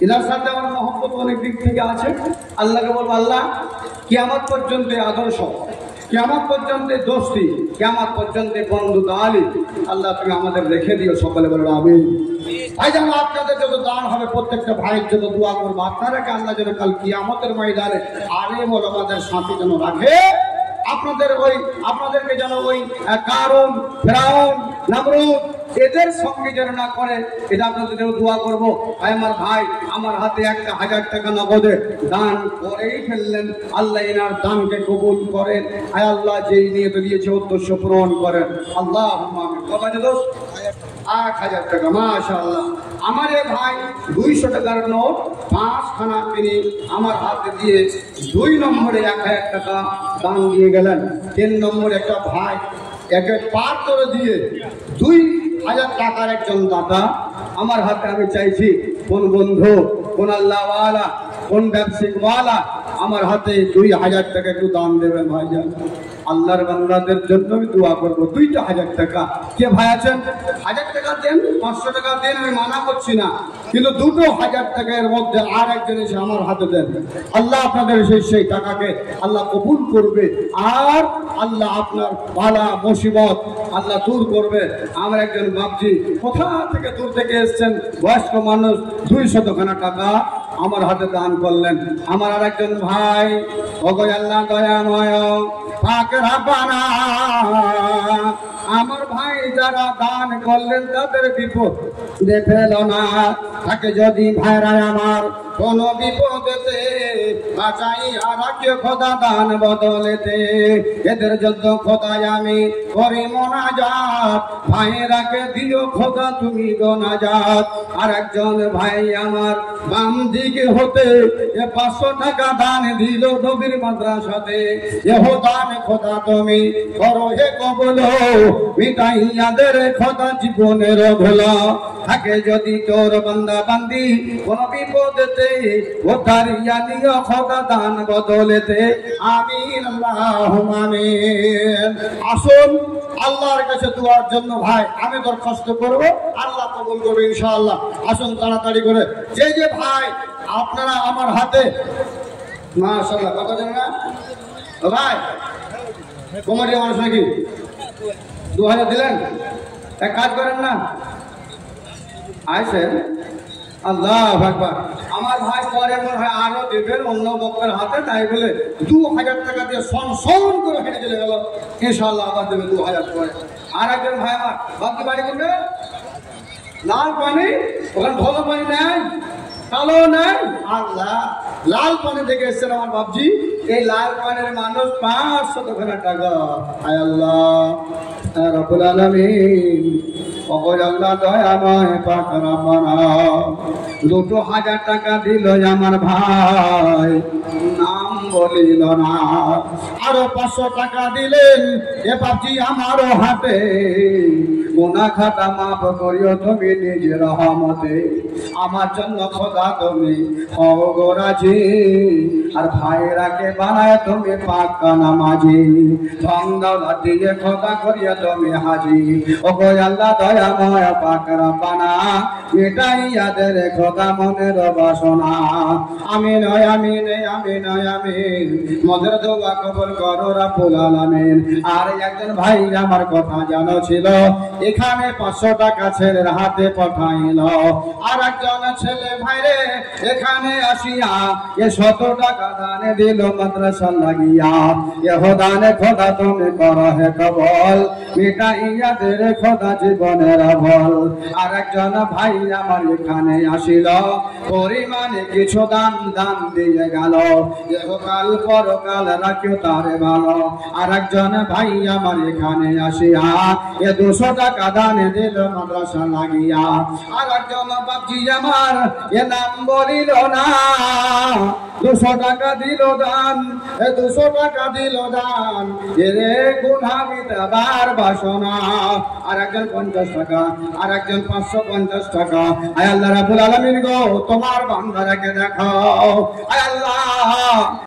এনার সাথে আমার মহব্বত অনেক দিক থেকে আছে। আল্লাহকে বলবো, আল্লাহ কিয়ামত পর্যন্ত আদর্শ, কিয়ামত পর্যন্ত দোস্তি, কিয়ামত পর্যন্ত বন্ধুতা আলী আল্লাহ তুমি আমাদের রেখে দিও। সকলে বলো আমিন। ভাই যেন আপনাদের যত দান হবে, প্রত্যেকটা ভাইয়ের যত দোয়া করবো, আপনারাকে আল্লাহ যেন কাল কিয়ামতের ময়দানে আলেম ওলামাদের সাথে যেন রাখে। আপনাদেরকে যেন ওই কারুন, ফিরআউন, নমরুদ এদের সঙ্গে যেন না করে, এটা আপনাদের জন্য দোয়া করবো। আমার ভাই আমার হাতে 1000 টাকা নগদে দান করেই ফেললেন। আল্লাহ এনার দানকে কবুল করেন। আয় আল্লাহ যেই নিয়ে দিয়েছে উদ্দেশ্য পূরণ করেন। আল্লাহ কত আছে দোস্ত? 1000 টাকা, মাশাআল্লাহ। আমার এ ভাই 200 টাকার নোট 5খানা তিনি আমার হাতে দিয়ে 2 নম্বরে 1000 টাকা দান দিয়ে গেলেন। 3 নম্বরে একটা ভাই একে পার করে দিয়ে 2000 টাকার একজন দাতা আমার হাতে। আমি চাইছি কোন বন্ধু, কোন আল্লাহওয়ালা, কোন ব্যবসায়িকওয়ালা আমার হাতে 2000 টাকা একটু দান দেবেন ভাইজান। আল্লাহর বান্দাদের জন্য আমি দোয়া করবো। 2000 টাকা কে ভাই আছেন? 1000 টাকা দেন, 500 টাকা দেন, আমি মানা করছি না, কিন্তু 2000 টাকার মধ্যে আর একজন এসে আমার হাতে দেন। আল্লাহ আপনাদের সেই টাকাকে আল্লাহ কবুল করবে, আর আল্লাহ আপনার বালা মুসিবত আল্লাহ দূর করবে। আমার একজন বাপজি কোথা থেকে দূর থেকে এসছেন, বয়স্ক মানুষ, 200 খানা টাকা আমার হাতে দান করলেন। আমার আর একজন ভাই, ওগো আল্লাহ দয়াময় পাক রব্বানা, আমার ভাই যারা দান করলেন তাদের বিপদ দেখেল না। তাকে যদি ভাইরা আমার কোন বিপদেতে বাঁচাইয়া রাখিও খোদা দান বদলেতে। এদের জন্য খোদায় আমি করি মোনাজাত, ভাইরাকে দিও খোদা তুমি গোনাজাত। আর একজন ভাই আমার বাম দিকে হতে 500 টাকা দান দিল নবীর মাদ্রাসাতে। এহ দান খোদা তুমি করো হে কবুল, মিটাইয়াদের খোদা জীবনের ভোলা। থাকে যদি তোর বান্দা বান্দি কোন বিপদেতে, ও দাঁড়িয়া নিও খোদা দান বদলেতে। আমিন আল্লাহুম্মা আমিন। আসুন আল্লাহর কাছে দোয়ার জন্য ভাই আমি দরখাস্ত করব, আল্লাহ কবুল করবে ইনশাআল্লাহ। আসুন তাড়াতাড়ি করে যে ভাই আপনারা আমার হাতে, মাশাআল্লাহ কত জন না ভাই কমিটি মানুষ নাকি 2000 দিলেন? এক কাজ করেন না, আইসেন। আল্লাহ আকবার। আমার ভাই পরে মনে হয় আরো দেবেন অন্য বক্তার হাতে, তাই বলে 2000 টাকা দিয়ে সন করে হেঁটে চলে গেল। ইনশাআল্লাহ আবার দেবে 2000 করে। আর একজন ভাই আমার বাকি বাড়ি করবে লাল পানি, ওখানে ভালো পানি নেই, কালো নেই, আল্লাহ লাল পানি দেখে এসছেন আমার বাপজি। এই লাল পানির মানুষ 500 টাকা। আয় আল্লাহ রব্বুল আলামিন, ওগো আল্লাহ দয়াময় পাক রব্বানা, 2000 টাকা দিল আমার ভাই, নাম বলিল না। আরো 500 টাকা দিলেন এ বাপজি আমারও হাতে। গুনাহ খাতা মাফ করিও তুমি নিজের রহমতে। আমার জন্য খোদা তুমি হও গো রাজি, আর ভাইরাকে বানায় তুমি পাক্কা নামাজি। ধন দৌলত দিয়ে খোদা করিয়া তুমি হাজি। ওগো আল্লাহ দয়াময় পাক রব্বানা, মিটাইয়াদের খোদা মনের বাসনা। আমিন আমিন আমিন আমিন। মদের দোয়া কবুল করো রব্বুল আলামিন। আর একজন ভাই আমার কথা জানো ছিল, এখানে 500 টাকা ছেলের হাতে পাঠাইল। আর একজন ছেলে ভাইরে এখানে আসিয়া 100 টাকা দানে দিল মাদ্রাসা লাগিয়া। এহ দানে খোদা তুমি করো হে কবল, মিটাইয়াদের খোদা জীবনের ভল। আর একজন ভাই আমার এখানে আসিল, পরিমাণে কিছু দান দিয়ে গেল। ইহকাল পরকাল রাখিও তারে ভালো। আর একজন ভাই আমার এখানে আসিয়া 200 টাকা দানে দিল মাদ্রাসা লাগিয়া। আর একজন বাপজি আমার এ নাম বলিল না, 200 টাকা দিল দান, 200 টাকা দিল দান, এরে গুনাহ মিটাবার বাসনা। আর একজন 50 টাকা, আর একজন 550 টাকা। আয় আল্লাহ রাব্বুল আলামিন গো, তোমার বান্দারাকে দেখাও। আয় আল্লাহ